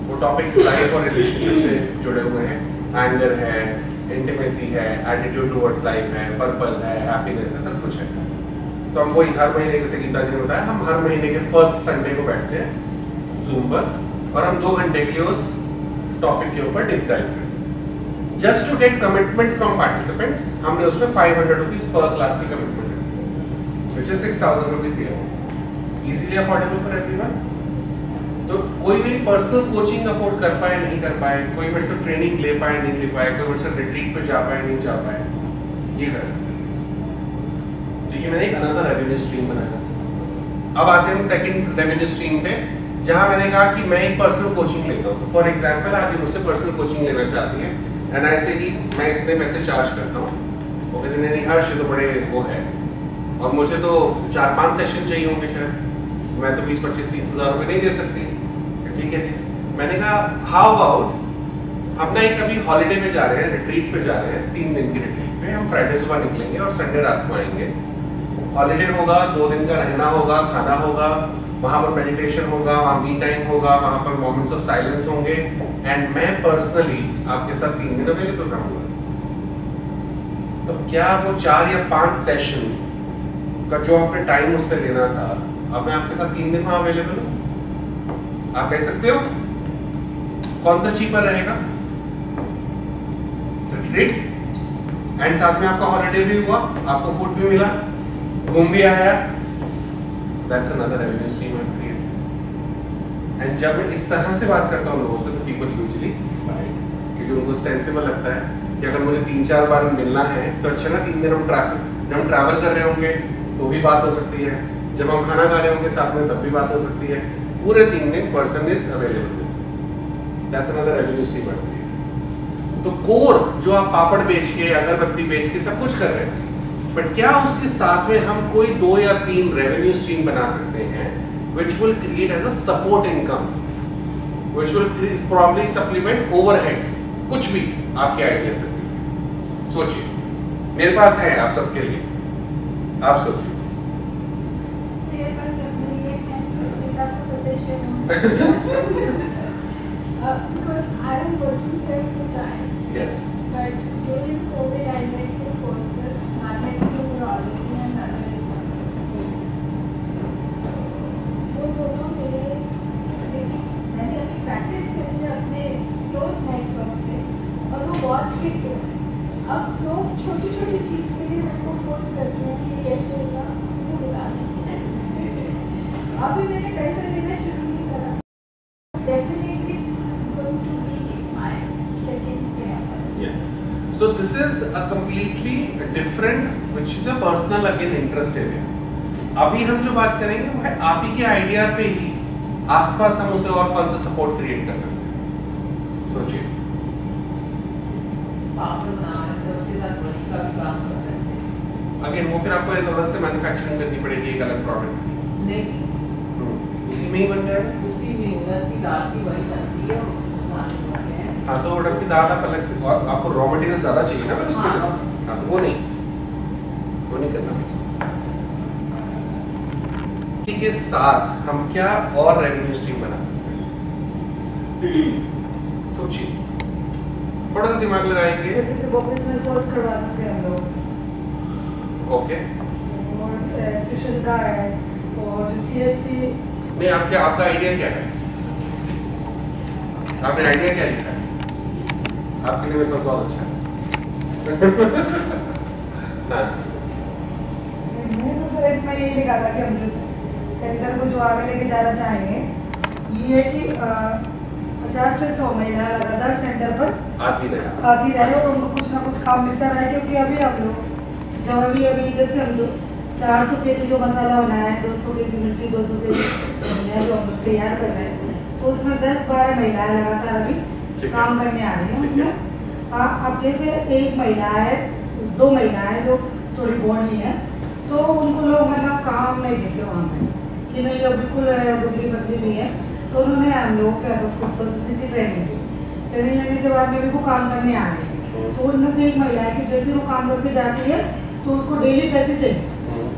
वो टॉपिक्स लाइफ और रिलेशनशिप से जुड़े हुए हैं, एंगर है, इंटीमेसी है, एटीट्यूड टुवर्ड्स लाइफ है, पर्पस है, हैप्पीनेस है, सब कुछ है। तो हम वही हर महीने, जैसे गीता जी ने बताया, हम हर महीने के फर्स्ट संडे को बैठते हैं जूम पर और हम 2 घंटे के लिए उस टॉपिक के ऊपर डीप डाइव करते हैं। Just to get commitment from participants, हमने उसमें 500 रुपीज पर क्लास की कमिटमेंट है, which is 6000 rupees year, easily affordable for everyone. तो कोई मेरी पर्सनल कोचिंग अफोर्ड कर पाए नहीं कर पाए, कोई मेरे से ट्रेनिंग ले पाए नहीं ले पाए, कोई मेरे से रिट्रीट पे जा पाए नहीं जा पाए, ये कर सकते हैं। तो ये मैंने एक अनदर रेवेन्यू स्ट्रीम बनाया। अब आते हैं सेकंड रेवेन्यू स्ट्रीम पे, जहां मैंने कहा कि मैं एक पर्सनल कोचिंग लेता हूँ। तो फॉर एग्जांपल आज मुझसे पर्सनल कोचिंग लेना चाहती है एंड आई से कि मैं इतने पैसे चार्ज करता हूँ, वो कहते नहीं हर्ष ये तो बड़े वो है और मुझे तो 4-5 सेशन चाहिए होंगे शायद, मैं तो 20-25-30 हज़ार रुपये नहीं दे सकती। ठीक है जी, मैंने कहा हाउ अबाउट हम ना एक अभी हॉलीडे पे जा रहे हैं, रिट्रीट पे जा रहे हैं, 3 दिन की रिट्रीट पे। हम फ्राइडे सुबह निकलेंगे और संडे रात को आएंगे। हॉलीडे होगा, 2 दिन का रहना होगा, खाना होगा, वहाँ पर मेडिटेशन होगा, वहाँ मी टाइम होगा, वहाँ पर मोमेंट्स ऑफ साइलेंस होंगे। एंड मैं पर्सनली आपके साथ 3 दिन अवेलेबल रहूँगा। तो क्या वो 4 या 5 सेशन का जो आपने टाइम उससे लेना था, अब मैं आपके साथ 3 दिन वहाँ अवेलेबल हूँ? आप कह सकते हो? कौन सा चीपर रहेगा? रिट्रीट एंड साथ में आपका हॉलीडे भी हुआ, आपको फूड भी मिला, घूम भी आया। So that's another revenue stream I've created. And जब मैं इस तरह से बात करता हूँ लोगों से, तो people usually buy it, क्योंकि उनको सेंसिबल लगता है कि अगर मुझे 3-4 बार मिलना है तो अच्छा ना, 3 दिन जब हम ट्रैवल कर रहे होंगे तो भी बात हो सकती है, जब हम खाना खा रहे होंगे साथ में तब भी बात हो सकती है। पूरे 3 दिन person is available. That's another revenue stream I've created. तो कोर जो आप पापड़ बेच के, अगरबत्ती बेच के सब कुछ कर रहे हैं, बट क्या उसके साथ में हम कोई 2 या 3 रेवेन्यू स्ट्रीम बना सकते हैं which will create as a support income, which will probably supplement overheads? कुछ भी आपके आइडिया से सोचिए, मेरे पास है आप सबके लिए, आप सोचिए। मेरे पास अपने लिए है, तो स्मिता को पता है because I am working here full time. Yes. But during COVID, I did 2 courses. One is numerology and another is personal. वो दोनों मेरे, मैंने अभी प्रैक्टिस करी है अपने क्लोज नेटवर्क से, और वो बहुत हिट हो है। अब लोग छोटी छोटी चीज़ के लिए मेरे को फोन करते हैं कि कैसे होगा, मुझे बता दीजिए। अभी मैंने पैसे लेना शुरू नहीं करा। Definitely this is going to be my second pair. So this is a completely different, which is a personal again interest area. अभी हम जो बात करेंगे वो है आप ही के आइडिया पे ही आसपास हम उसे और कौन सा सपोर्ट क्रिएट कर सकते हैं। सोचिए। अगेन वो फिर आपको एक अलग से मैन्युफैक्चरिंग करनी पड़ेगी, एक अलग प्रोडक्ट की। उसी में ही बन जाएगा। उसी में उड़द की दाल की बड़ी बनती है, हाँ तो उड़द की दाल आप अलग से, और आपको रॉ मटेरियल ज़्यादा चाहिए ना फिर उसके लिए। हाँ तो वो नहीं करना। इसी के साथ हम क्या और रेवेन्यू स्ट्रीम बना सकते हैं? सोचिए, थोड़ा सा दिमाग लगाएंगे। जैसे वोकेशनल कोर्स करवा सकते हैं हम लोग। ओके। और ट्यूशन का है, और CSC। नहीं, आपका आइडिया क्या है? आपने आइडिया क्या लिखा है? आपके लिए मेरे को बहुत अच्छा है। हाँ। मैंने तो सर इसमें यही लिखा था कि हम जो सेंटर को जो आगे लेके जाना चाहेंगे, ये है कि 50 से 100 महिला लगातार सेंटर पर आती रहे और उनको कुछ ना कुछ काम मिलता रहे। क्योंकि अभी हम लोग जब अभी जैसे हम लोग 400 के जो मसाला बना रहे हैं, 200 के जी मिर्ची, 200 के जी जो हम तैयार कर रहे हैं, तो उसमें 10-12 महिलाएं लगातार अभी काम करने आ रही हैं। उसमें अब जैसे एक महिला है, 2 महिलाएं जो थोड़ी बॉडी है, तो उनको लोग मतलब काम नहीं देते वहाँ पे कि नहीं ये बिल्कुल दुबली पतली नहीं है, तो उन्होंने हम लोग के फूड प्रोसेसिंग की ट्रेनिंग लेने के बाद में भी वो काम करने आ रहे हैं। तो उनमें से एक महिला है कि जैसे वो काम करके जाती है तो उसको डेली पैसे चाहिए।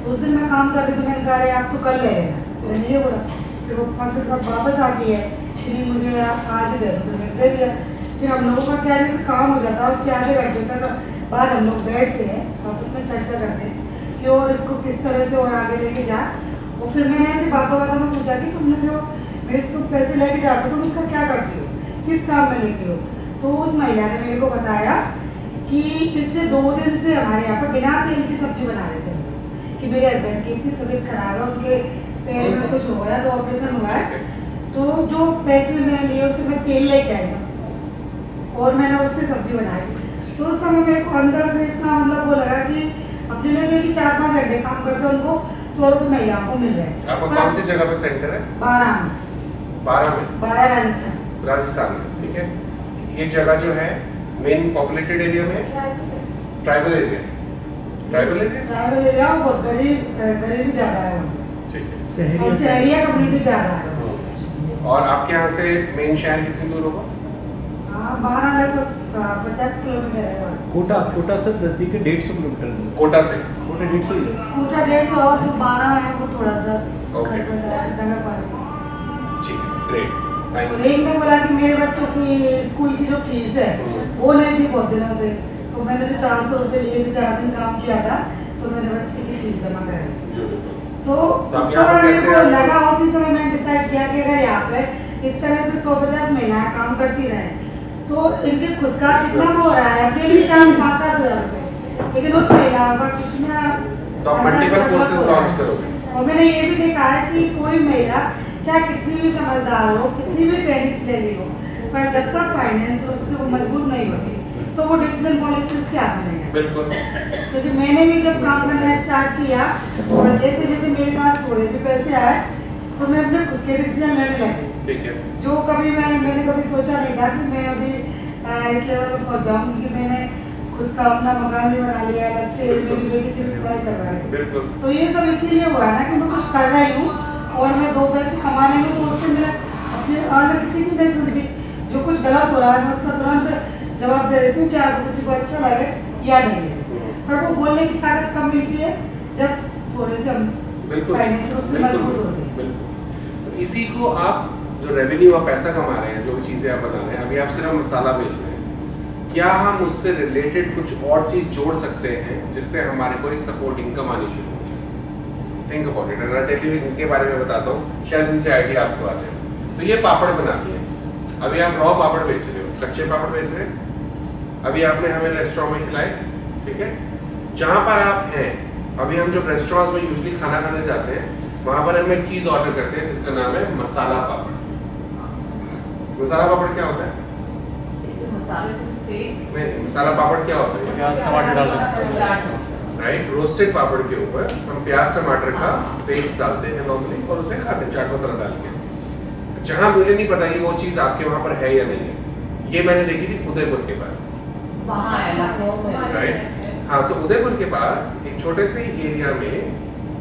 तो उस दिन मैं काम कर रही, तो मैंने कहा आप तो कल ले लेना, मैंने ये बोला। फिर वो 5 मिनट बाद वापस आती है कि नहीं मुझे आज ही दे दो, तो मैंने दे दिया। फिर हम लोगों का क्या जैसे काम हो जाता है, उसके आधे घंटे तक बाद हम लोग बैठते हैं ऑफिस में, चर्चा करते हैं कि और इसको किस तरह से और आगे लेके जाए। और फिर मैंने ऐसे बातों में पूछा कि तुमने जो मेरे से पैसे लेके जाते हो, तुम इसका क्या करती हो, किस काम में लेती हो? तो उस महिला ने मेरे को बताया कि पिछले 2 दिन से हमारे यहाँ पर बिना तेल की सब्जी बना रहे थे कि मेरे हस्बैंड की इतनी तबीयत खराब है, उनके पैर में कुछ हो गया, तो ऑपरेशन हुआ है, तो जो पैसे मैंने लिए उससे मैं तेल लेके आई सबसे और मैंने उससे सब्जी बनाई। तो उस समय मेरे को अंदर से इतना मतलब वो लगा कि अपने लगे कि 4-5 घंटे काम करते उनको 100 रुपये महिलाओं को मिल रहे हैं। आपका कौन सी जगह पे सेंटर है? 12 राजस्थान में। ठीक है, ये जगह जो है मेन पॉपुलेटेड एरिया में, ट्राइबल एरिया बहुत गरीब ज्यादा है, ठीक है, शहरिया कम्युनिटी ज्यादा है। और आपके यहाँ से मेन शहर कितनी दूर होगा? बाहर लगभग 50 किलोमीटर है वहाँ से। कोटा से नजदीक है, 150 किलोमीटर है। कोटा से कोटा 150 ही है। कोटा 150 और जो 12 है वो थोड़ा सा ओके। जगह पर है। ठीक है, ग्रेट, थैंक और यू। एक ने बोला कि मेरे बच्चों की स्कूल की जो फीस है वो नहीं थी बहुत दिनों से, तो मैंने जो 400 रुपये लिए थे 4 दिन काम किया था तो मेरे बच्चे की फीस जमा कराई। तो उस समय मेरे को लगा, उसी समय मैंने डिसाइड किया कि अगर यहाँ पे इस तरह से 150 महिलाएं काम करती रहे तो इनके खुद का कितना हो रहा है, अपने लिए 4-5 हज़ार रुपये, लेकिन उन महिलाओं का कितना। तो आप मल्टीपल कोर्सेज लॉन्च करोगे। और मैंने ये भी देखा है कि कोई महिला चाहे कितनी भी समझदार हो, कितनी भी ट्रेनिंग्स ले ली हो, पर जब तक फाइनेंस रूप से वो मजबूत नहीं होती तो वो डिसीजन पॉलिसी उसके हाथ में नहीं है। बिल्कुल। क्योंकि मैंने भी जब काम करना स्टार्ट किया और जैसे जैसे मेरे पास थोड़े भी पैसे आए तो मैं अपने खुद के डिसीजन लेने लगी। ठीक है। जो कभी मैंने कभी सोचा नहीं था कि मैं अभी इस लेवल पर पहुंच जाऊंगी कि मैंने खुद का अपना मकान भी बना लिया, अलग से मेरी बेटी की भी पढ़ाई करवा रही हूँ। बिल्कुल। तो ये सब इसीलिए हुआ ना कि मैं कुछ कर रही हूँ और मैं 2 पैसे कमा रही हूँ, तो उससे मैं अपने और मैं किसी की नहीं सुनती। जो कुछ गलत हो रहा है मैं उसका तुरंत जवाब दे देती हूँ, चाहे वो किसी को अच्छा लगे या नहीं लगे। पर वो बोलने की ताकत कम मिलती है जब थोड़े से हम फाइनेंस रूप से मजबूत होते हैं। बिल्कुल। तो इसी को आप जो रेवेन्यू आप पैसा कमा रहे हैं, जो भी चीज़ें आप बना रहे हैं, अभी आप सिर्फ मसाला बेच रहे हैं, क्या हम उससे रिलेटेड कुछ और चीज़ जोड़ सकते हैं जिससे हमारे को एक सपोर्ट इनकम आनी शुरू हो जाए? Think about it. अगर टेल यू इनके बारे में बताता हूँ, शायद इनसे आइडिया आपको आ जाए। तो ये पापड़ बनाती है। अभी आप रॉ पापड़ बेच रहे हो, कच्चे पापड़ बेच रहे हैं। अभी आपने हमें रेस्टोरेंट में खिलाए, ठीक है। जहाँ पर आप हैं, अभी हम जब रेस्टोरेंट्स में यूजली खाना खाने जाते हैं, वहाँ पर हम एक चीज़ ऑर्डर करते हैं जिसका नाम है मसाला पापड़। मसाला पापड़ क्या होता है? इसमें मसाले तो टेस्ट नहीं, मसाला पापड़ क्या होता है? प्याज टमाटर डाल सकते राइट, रोस्टेड पापड़ के ऊपर हम प्याज टमाटर का पेस्ट डालते हैं नॉर्मली और उसे खाते हैं चाट मसाला डाल के। जहाँ मुझे नहीं पता कि वो चीज़ आपके वहाँ पर है या नहीं है। ये मैंने देखी थी उदयपुर के पास। वहाँ है लखनऊ में। राइट, हाँ। तो उदयपुर के पास एक छोटे से ही एरिया में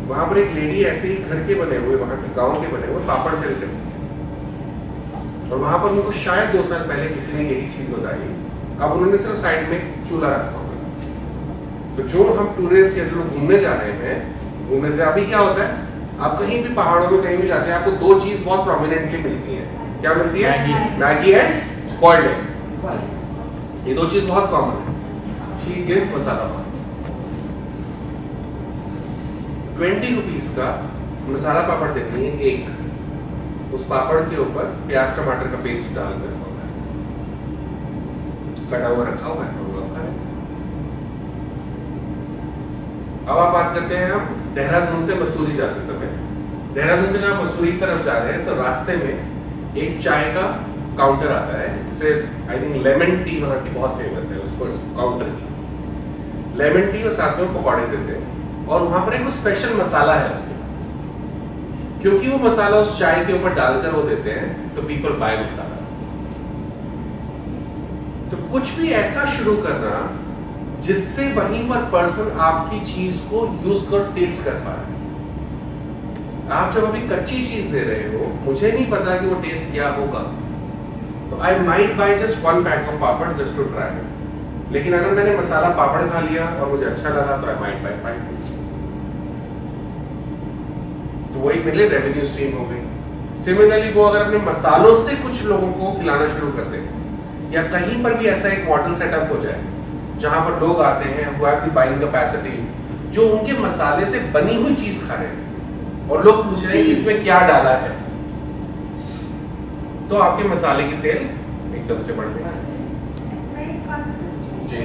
वहाँ पर एक लेडी ऐसे ही घर के बने हुए, वहाँ के गाँव के बने हुए पापड़ सेल करती थी। और वहाँ पर उनको शायद 2 साल पहले किसी ने यही चीज़ बताई। अब उन्होंने सिर्फ साइड में चूल्हा रखा हुआ। तो जो हम टूरिस्ट या जो लोग घूमने जा रहे हैं, घूमने से अभी क्या होता है, आप कहीं भी पहाड़ों में कहीं भी जाते हैं, आपको 2 चीज़ बहुत प्रोमिनेंटली मिलती हैं। क्या मिलती है? Maggi and boiled egg. ये 2 चीज़ बहुत कॉमन है। She gives masala papad. 20 rupees का मसाला पापड़ देती है एक। उस पापड़ के ऊपर प्याज टमाटर का पेस्ट डालकर कटा हुआ रखा हुआ है। अब आप बात करते हैं हम देहरादून से मसूरी जाते समय। देहरादून से जब आप मसूरी की तरफ जा रहे हैं तो रास्ते में एक चाय का काउंटर आता है, जिसे आई थिंक लेमन टी वहाँ की बहुत फेमस है। उसको काउंटर की लेमन टी और साथ में पकौड़े देते हैं। और वहाँ पर एक स्पेशल मसाला है उसके पास, क्योंकि वो मसाला उस चाय के ऊपर डालकर वो देते हैं तो पीपल बाय मसाला। तो कुछ भी ऐसा शुरू करना जिससे वहीं पर पर्सन आपकी चीज को यूज कर टेस्ट कर पाए। आप जब अभी कच्ची चीज दे रहे हो, मुझे नहीं पता कि वो टेस्ट क्या होगा, तो I might buy just 1 pack of papad just to try it. लेकिन अगर मैंने मसाला पापड़ खा लिया और मुझे अच्छा लगा तो आई माइट बाय 5। तो वो एक मेरे लिए रेवेन्यू स्ट्रीम हो गई। सिमिलरली वो अगर अपने मसालों से कुछ लोगों को खिलाना शुरू कर दें, या कहीं पर भी ऐसा एक मॉडल सेटअप हो जाए जहां पर लोग आते हैं, वो हैव द बाइंग कैपेसिटी, जो उनके मसाले से बनी हुई चीज खा रहे हैं और लोग पूछ रहे हैं कि इसमें क्या डाला है, तो आपके मसाले की सेल एकदम से बढ़ गई। जी।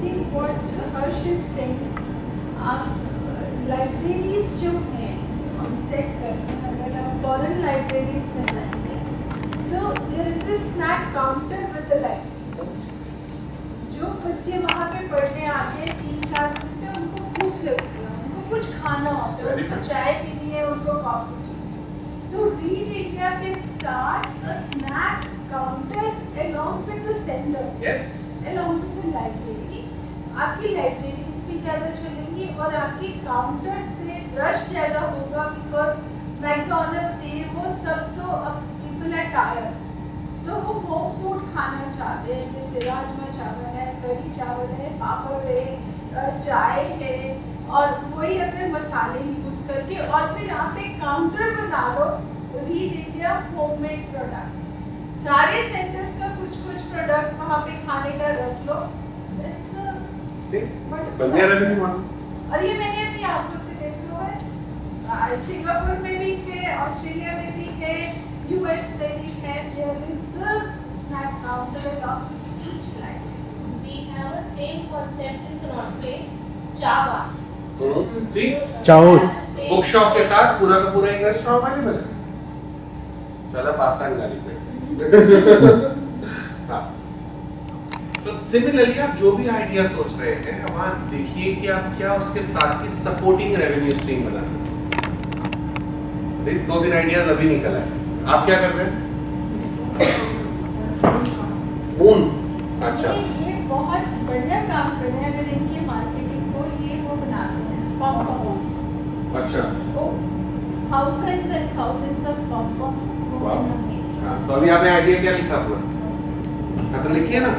See what Harsh is saying, आप लाइब्रेरीज जो हैं हम सेट करते हैं, अगर आप फॉरेन लाइब्रेरीज में जाएंगे तो there is a snack counter with the library. जो बच्चे वहाँ पे पढ़ने आते हैं 3-4 घंटे, उनको भूख लगती है, उनको कुछ खाना होता है, उनको चाय पीनी है, उनको कॉफी पीनी है, तो read India can start a snack counter along with the sender, Yes. along with the library। आपकी लाइब्रेरीज भी ज़्यादा चलेंगी और आपकी काउंटर पे रश ज़्यादा होगा, बिकॉज मैकडॉनल्ड्स ये वो सब तो अब पीपल आर टायर्ड, तो वो होम फूड खाना चाहते हैं, जैसे राजमा चावल है, कढ़ी चावल है, पापड़ है, चाय है, और वही अपने मसाले यूज करके, और फिर आप एक काउंटर बना लो रीड इंडिया होममेड प्रोडक्ट्स, सारे सेंटर्स का कुछ कुछ प्रोडक्ट वहाँ पे खाने का रख लो। इट्स बन गया रेवेन्यू मॉडल। और ये मैंने अपनी आंखों से देखा है, सिंगापुर में भी है, ऑस्ट्रेलिया में भी है, यूएस में भी है। There is a snack counter of each like. We have a same concept in Connaught Place, Java. जी चाउस बुक शॉप के साथ पूरा का पूरा एक रेस्टोरेंट अवेलेबल है। चलो पास्ता निकाली पे। हाँ। तो सिमिलरली आप जो भी आइडिया सोच रहे हैं, वहाँ देखिए कि आप क्या उसके साथ की सपोर्टिंग रेवेन्यू स्ट्रीम बना सकते हैं। 2-3 आइडियाज अभी निकल आए। आप क्या कर रहे हैं? ऊन। अच्छा। ये बहुत बढ़िया काम कर रहे हैं, अगर इनकी मार्केटिंग को ये वो बनाते हैं पॉप-अप्स। अच्छा। Thousands and thousands of pop-ups go वाह। in a week. हाँ, तो अभी आपने आइडिया क्या लिखा पूरा? हाँ, तो लिखिए ना।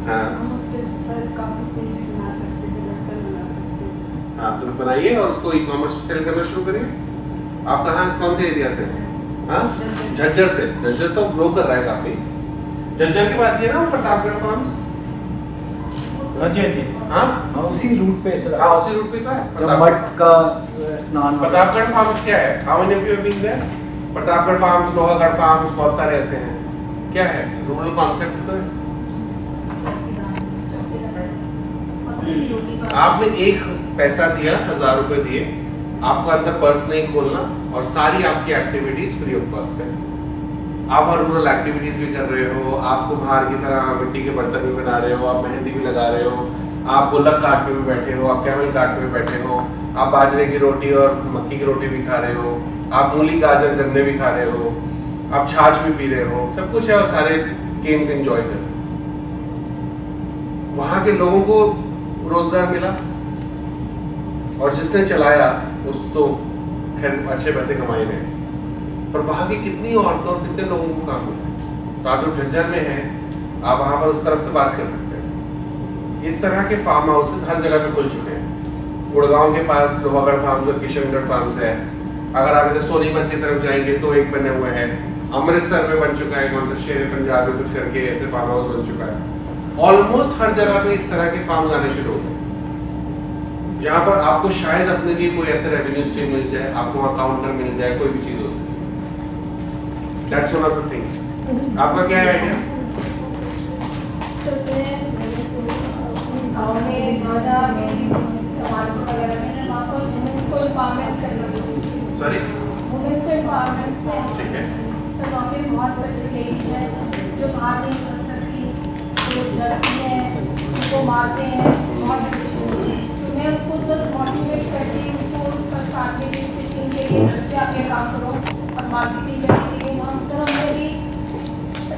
हाँ। हम उसके सर काफी सही बना सकते थे, बर्तन बना सकते थे। हाँ, तो बनाइए और उसको ई-कॉमर्स पे सेल करना शुरू करिए। आप कहाँ, कौन से एरिया से? हाँ, झज्जर से। झज्जर तो ग्रो कर रहा है काफी। झज्जर के पास ये ना प्रतापगढ़ फार्म्स। हाँ जी हाँ जी हाँ, हाँ उसी रूट पे सर। हाँ उसी रूट पे तो है। जो मठ का स्नान प्रतापगढ़ फार्म्स क्या है? How many of you have been there? Pratapgarh farms, Lohagarh farms, बहुत सारे ऐसे हैं। क्या है? रूरल कॉन्सेप्ट तो है। आपने एक पैसा दिया, 1000 रुपए दिए, आपको अंदर पर्स नहीं खोलना और सारी आपकी एक्टिविटीज फ्री ऑफ कॉस्ट है। आप वहाँ रूरल एक्टिविटीज भी कर रहे हो, आप कुम्हार की तरह मिट्टी के बर्तन भी बना रहे हो, आप मेहंदी भी लगा रहे हो, आप बुल्लक काट पे भी बैठे हो, आप कैमल काट पे भी बैठे हो, आप बाजरे की रोटी और मक्की की रोटी भी खा रहे हो, आप मूली गाजर गन्ने भी खा रहे हो, आप छाछ भी पी रहे हो, सब कुछ है और सारे गेम्स एंजॉय कर रहे हो। वहाँ के लोगों को रोजगार मिला और जिसने चलाया उस तो खैर अच्छे पैसे कमाए रहे, पर वहाँ की कितनी औरतों और कितने लोगों को काम मिला। तो आप जब झज्जर में हैं, आप वहाँ पर उस तरफ से बात कर सकते हैं। इस तरह के फार्म हाउसेस हर जगह पे खुल चुके हैं। गुड़गांव के पास लोहागढ़ फार्म्स और किशनगढ़ फार्म्स है। अगर आप इधर सोनीपत की तरफ जाएंगे तो एक बने हुए हैं। अमृतसर में बन चुका है, कौन सा शेर पंजाब में कुछ करके ऐसे फार्म हाउस बन चुका है। ऑलमोस्ट हर जगह पे इस तरह के फार्म आने शुरू हो गए, जहाँ पर आपको शायद अपने लिए कोई ऐसे रेवेन्यू स्ट्रीम मिल जाए, आपको अकाउंटर मिल जाए, कोई भी चीज हो सकती है। That's one of the things. आपका क्या है आइडिया? गाँव में ज़्यादा मेरी टमाटर वगैरह से वहाँ पर वुमेन्स को एम्पावरमेंट करना चाहिए। सॉरी? वुमेन्स को एम्पावरमेंट से ठीक है। सर वहाँ पे बहुत बड़ी लेडीज हैं जो बाहर नहीं कर सकती, जो लड़की हैं उनको मारते हैं, बहुत अच्छी। तो मैं उनको बस मोटिवेट करती हूँ, उनको स्टार्ट में भी स्टिचिंग के लिए घर से आके काम करो और मार्केटिंग करके हम सर हमने भी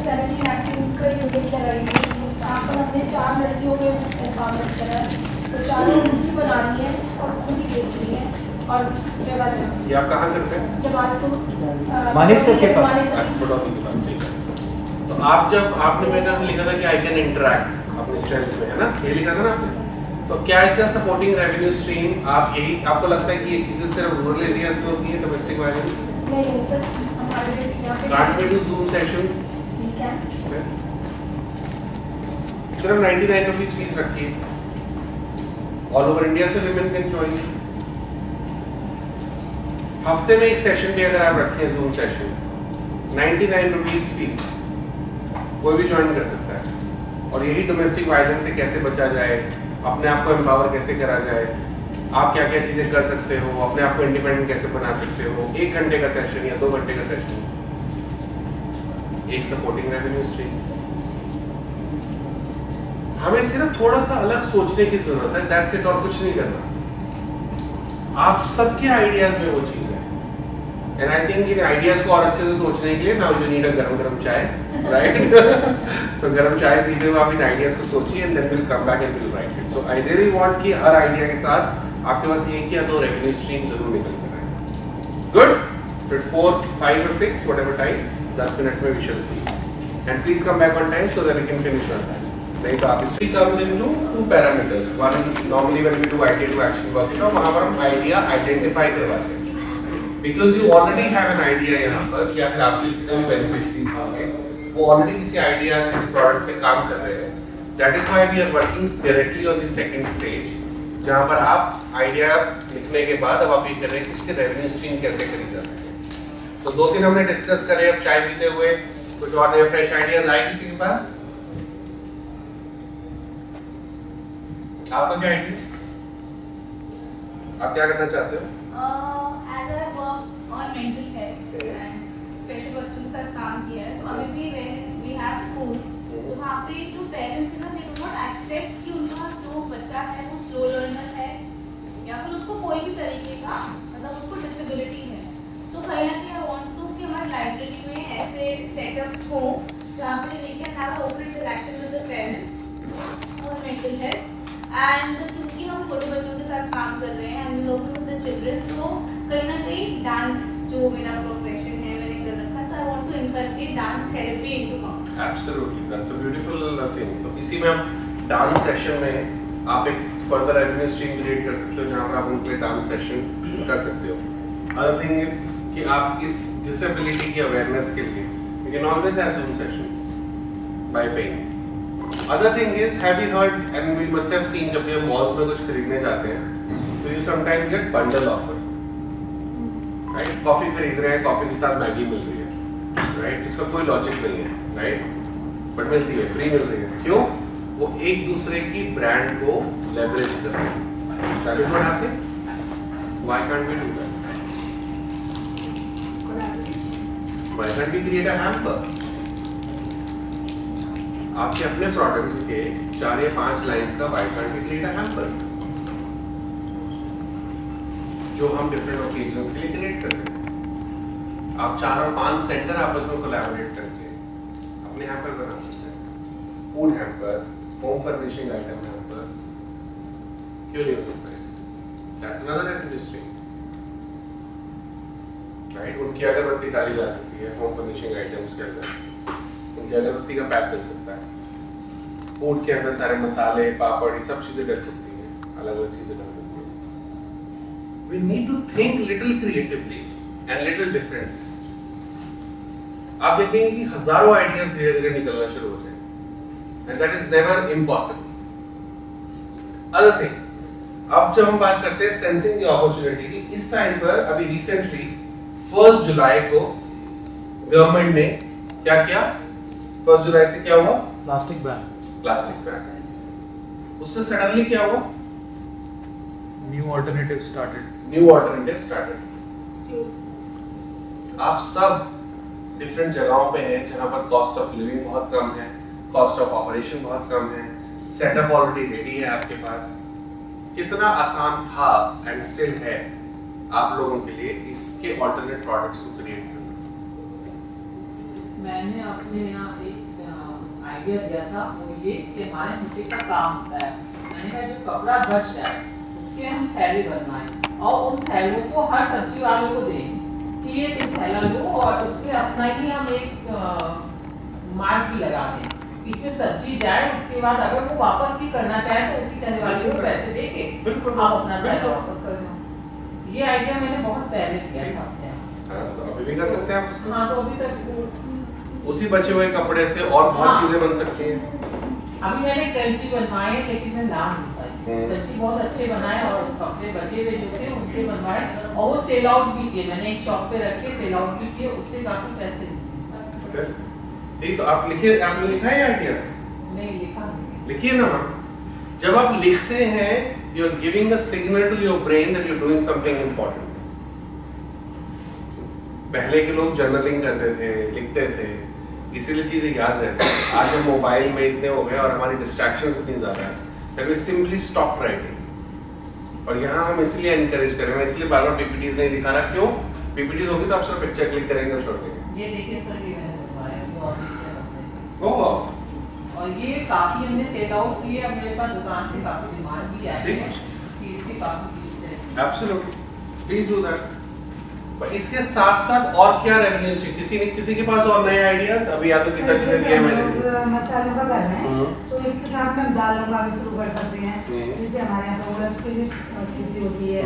17 एक्टिंग का यूनिट लगाई है। यहाँ पर हमने 4 लड़कियों में एम्पावरमेंट करा है, तो चारों उनकी बना रही हैं और खुद ही बेच रही हैं और जगह जगह। ये आप कहाँ करते हैं? जमालपुर मानिक सर के पास। मानिक सर। बड़ौती के पास, ठीक है। तो आप जब आपने मेरे ख्याल से लिखा था कि आई कैन इंटरैक्ट अपनी स्ट्रेंथ में, है ना? ये लिखा था ना आपने? तो क्या इसका सपोर्टिंग रेवेन्यू स्ट्रीम आप यही आपको लगता है कि ये चीजें सिर्फ रूरल एरियाज में होती हैं, डोमेस्टिक वायलेंस? नहीं सर, हमारे यहाँ पे Can't we do Zoom sessions? ठीक है। सिर्फ 99 रुपीज फीस रखी है। ऑल ओवर इंडिया से विमेन कैन ज्वाइन। हफ्ते में एक सेशन भी अगर आप रखें, जूम सेशन, 99 रुपीज फीस, कोई भी ज्वाइन कर सकता है। और यही डोमेस्टिक वायलेंस से कैसे बचा जाए, अपने आप को एम्पावर कैसे करा जाए, आप क्या क्या चीजें कर सकते हो, अपने आप को इंडिपेंडेंट कैसे बना सकते हो। 1 घंटे का सेशन या 2 घंटे का सेशन, एक सपोर्टिंग रेवेन्यू स्ट्रीम। हमें सिर्फ थोड़ा सा अलग सोचने की जरूरत है, दैट्स इट, और कुछ नहीं करना। आप सबके आइडियाज में वो चीज है। And I think in ideas को और अच्छे से सोचने के लिए नाउ यू नीड अ गरम चाय, राइट? सो गरम चाय पीते हुए आप इन आइडियाज को सोचिए and then will come back and will write it. So I really want कि हर आइडिया के साथ आपके पास 1 या 2 रेवेन्यू स्ट्रीम जरूर निकल कर आए। Good? So it's 4, 5 or 6 whatever time, 10 minute में we shall see. And please come back on time so that we can finish on time. नहीं तो आप इसमें comes into two parameters. One normally when we do idea to action workshop, वहाँ पर हम idea identify करवाते हैं. Because you already have an idea यहाँ पर या फिर आपके जितने भी beneficiaries होंगे, वो already किसी idea किसी product पे काम कर रहे हैं. That is why we are working directly on the second stage. जहाँ पर आप आइडिया लिखने के बाद अब आप ये कर रहे हैं कि उसके रेवेन्यू स्ट्रीम कैसे करी जा सके. सो 2-3 हमने डिस्कस करे. अब चाय पीते हुए कुछ और नए फ्रेश आइडियाज आए किसी के पास? आपका क्या आइडिया? आप क्या करना चाहते हो? As I work on mental health and special बच्चों के साथ काम किया है, तो अभी भी when we have schools, तो वहाँ पे जो पेरेंट्स हैं ना, they do not accept कि उनका जो बच्चा है वो स्लो लर्नर है या फिर उसको कोई भी तरीके का मतलब उसको डिसेबिलिटी है. सो कहीं ना कहीं आई वांट टू कि हमारी लाइब्रेरी में ऐसे सेटअप्स हो जहाँ पे we can have open interaction with the parents on mental health. And क्योंकि हम छोटे बच्चों के साथ काम कर रहे हैं हम लोग विद द चिल्ड्रन, तो कहीं ना कहीं डांस जो मेरा प्रोफेशन है मैंने कर रखा है, तो I want to inculcate dance therapy into counselling. Absolutely, that's a beautiful thing. तो इसी में हम डांस सेशन में आप एक फर्दर रेवेन्यू स्ट्रीम क्रिएट कर सकते हो जहाँ पर आप उनके लिए डांस सेशन कर सकते हो. अदर थिंग इज कि आप इस डिसेबिलिटी की अवेयरनेस के लिए you can always have zoom sessions bye paying. Other thing is, have you heard and we must have seen जब भी हम मॉल्स में कुछ खरीदने जाते हैं तो you sometimes get bundle offer, right? Coffee खरीद रहे हैं, कॉफी के साथ मैगी मिल रही है, right? जिसका कोई लॉजिक नहीं है, right? बट मिलती है, फ्री मिल रही है. क्यों? वो एक दूसरे की ब्रांड को लेवरेज कर रहे हैं. That is what happening. Why can't we do that? Why can't we create a hamper? आपके अपने प्रोडक्ट्स के 4 या 5 लाइंस का why can't be create a hamper जो हम डिफरेंट ओकेजन्स के लिए क्रिएट कर सकते हैं. आप 4 और 5 सेंटर आपस में कोलैबोरेट करके अपने हैम्पर बना सकते हैं. Food hamper, home furnishing item hamper, क्यों नहीं हो सकता है? That's another revenue stream, right? उनकी अगरबत्ती डाली जा सकती है होम फर्निशिंग आइटम्स के अंदर, उनकी अगरबत्ती का पैक मिल सकता है. फूड के अंदर सारे मसाले, पापड़, ये सब चीजें डल सकती हैं, अलग अलग चीजें डल सकती हैं. We need to think little creatively and little different. आप देखेंगे कि हजारों आइडियाज धीरे धीरे निकलना शुरू होते हैं, and that is never impossible. Other thing, अब जब हम बात करते हैं सेंसिंग द अपॉर्चुनिटी की, इस टाइम पर अभी रिसेंटली 1 जुलाई को गवर्नमेंट ने क्या किया? 1 जुलाई से क्या हुआ? Plastic ban. उससे सडनली क्या हुआ? New alternative started. आप सब डिफरेंट जगहों पे हैं जहां पर कॉस्ट ऑफ लिविंग बहुत कम है, कॉस्ट ऑफ ऑपरेशन बहुत कम है, सेटअप ऑलरेडी रेडी है आपके पास. कितना आसान था एंड स्टिल है आप लोगों के लिए इसके ऑल्टरनेट प्रोडक्ट्स को क्रिएट करना. मैंने अपने यहाँ एक आइडिया दिया था, वो ये कि हमारे मिट्टी का काम होता है. मैंने कहा जो कपड़ा बच जाए उसके हम थैले बनवाएं और उन थैलों को हर सब्जी वालों को दें कि ये तुम थैला लो और उसमें अपना ही हम एक मार्क भी लगा दें, इसमें सब्जी जाए. उसके बाद अगर वो वापस भी करना चाहे तो उसी थैले वाले को पैसे दे के आप अपना थैला वापस कर दो. ये आइडिया मैंने बहुत पहले किया था अपने यहाँ. तो अभी भी कर सकते हैं आप उसको. हाँ, तो अभी तक उसी बचे हुए कपड़े से और बहुत चीजें बन सकती हैं. अभी मैंने कैंची बनवाए लेकिन मैं नाम नहीं पाई. कैंची बहुत अच्छे बनाए और कपड़े बचे हुए जो थे उनके बनवाए और वो सेल आउट भी किए. मैंने एक शॉप पे रखे सेल आउट भी किए, उससे काफी पैसे. सही. तो आप लिखिए, आपने लिखा है आइडिया? नहीं लिखा नहीं. लिखिए ना मैम. जब आप लिखते हैं you are giving a signal to your brain that you are doing something important. पहले के लोग जर्नलिंग करते थे, लिखते थे, इसीलिए चीजें याद रहती हैं. आज हम मोबाइल में इतने हो गए और हमारी डिस्ट्रैक्शंस इतनी ज्यादा है that we simply stop writing. और यहाँ हम इसलिए एनकरेज कर रहे हैं, इसलिए बार-बार पीपीटीज नहीं दिखा रहा. क्यों? पीपीटीज होगी तो आप सिर्फ पिक्चर क्लिक करेंगे और छोड़ देंगे. ये देखिए सर, ये मैंने बनवाया बहुत अच्छे. Oh wow. और ये काफी हमने सेल आउट किए. अब मेरे पास दुकान से काफी डिमांड भी आई है कि इसकी काफी चीजें. Absolutely, please do that. पर इसके साथ साथ और क्या रेवेन्यू स्ट्रीम, किसी के पास और नए आइडियाज? अभी या तो कितना चीजें दिए मैंने, मसालों का करना है तो इसके साथ में हम दालों का भी शुरू कर सकते हैं। जैसे हमारे यहाँ पे उड़द की खेती होती है,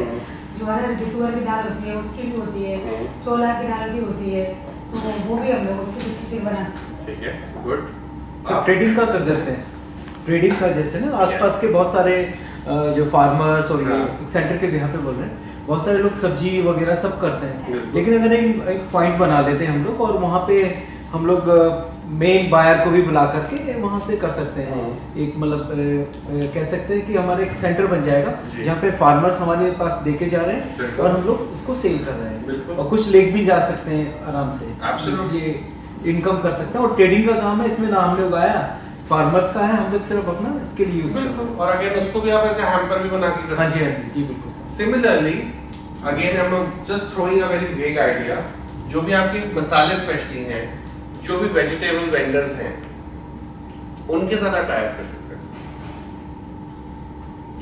ज्वार तुअर की दाल होती है उसकी भी होती है, छोला की दाल भी होती है, तो वो भी हम लोग उसकी रेसिपी बना सकते हैं। ठीक है, गुड। सब ट्रेडिंग का कर सकते हैं, ट्रेडिंग का जैसे ना आसपास के बहुत सारे जो फार्मर्स और सेंटर के यहाँ पे बोल रहे हैं, बहुत सारे लोग सब्जी वगैरह सब करते हैं, लेकिन अगर एक पॉइंट बना लेते हैं हम लोग और वहाँ पे हम लोग मेन बायर को भी बुला करके वहाँ से कर सकते हैं। एक मतलब कह सकते हैं कि हमारा एक सेंटर बन जाएगा जहाँ पे फार्मर्स हमारे पास देके जा रहे हैं और हम लोग उसको सेल कर रहे हैं और कुछ लेके भी जा सकते हैं आराम से, ये इनकम कर सकते हैं। और ट्रेडिंग का काम है, इसमें ना हमने उगाया, फार्मर्स का है, हम लोग सिर्फ अपना इसके लिए यूज करते हैं। और अगेन उसको भी आप ऐसे हैम्पर भी बना के कर सकते हैं। हाँ जी बिल्कुल। सिमिलरली अगेन हम लोग just throwing a very vague idea, जो भी आपके मसाले स्पेशली हैं, जो भी वेजिटेबल वेंडर्स हैं, उनके साथ आप टाई अप कर सकते हैं।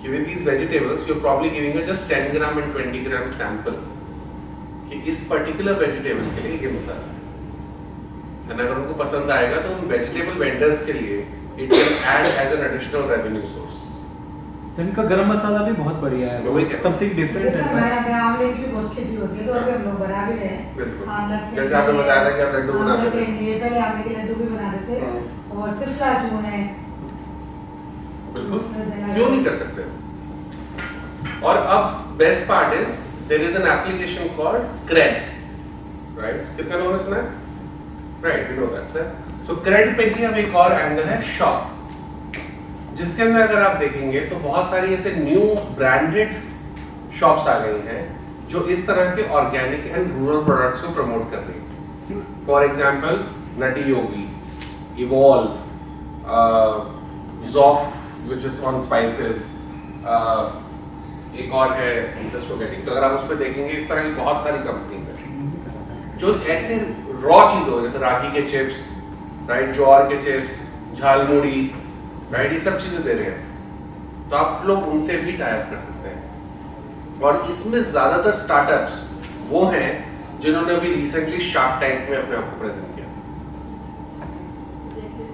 कि with these vegetables you are probably giving just 10 gram and 20 gram sample कि इस पर्टिकुलर वेजिटेबल के लिए ये मसाला है, और अगर उनको पसंद आएगा तो उन वेजिटेबल वेंडर्स के लिए it will add as an additional revenue source. इनका गरम मसाला भी बहुत बढ़िया है, समथिंग डिफरेंट है। हमारे यहाँ पे आंवले की भी बहुत खेती होती है, तो अभी हम लोग बना भी रहे हैं। आंवला जैसे आपने बताया था कि आप लड्डू बनाते थे, पहले आंवले के लड्डू भी बना देते हैं और त्रिफला चूर्ण है। बिल्कुल, क्यों नहीं कर सकते? और अब best part is there is an application called CRED, right? कितने लोगों ने सुना है? Right, you know that sir. So CRED पे ही अब एक और एंगल है शॉप, जिसके अंदर अगर आप देखेंगे तो बहुत सारी ऐसे न्यू ब्रांडेड शॉप्स आ गई हैं जो इस तरह के ऑर्गेनिक एंड रूरल प्रोडक्ट्स को प्रमोट कर रही हैं। For example Nutty Yogi, evolve, Zoff which is on spices, एक और है जस्ट फॉरगेटिंग। तो अगर आप उस पर देखेंगे इस तरह की बहुत सारी कंपनीज हैं जो ऐसे रॉ चीजों जैसे रागी के चिप्स, राइट, ज्वार के चिप्स, झालमुड़ी, राइट, ये सब चीजें दे रहे हैं। तो आप लोग उनसे भी टाई अप कर सकते हैं। और इसमें ज्यादातर स्टार्टअप्स वो हैं जिन्होंने अभी रिसेंटली शार्क टैंक में अपने आप को प्रेजेंट किया,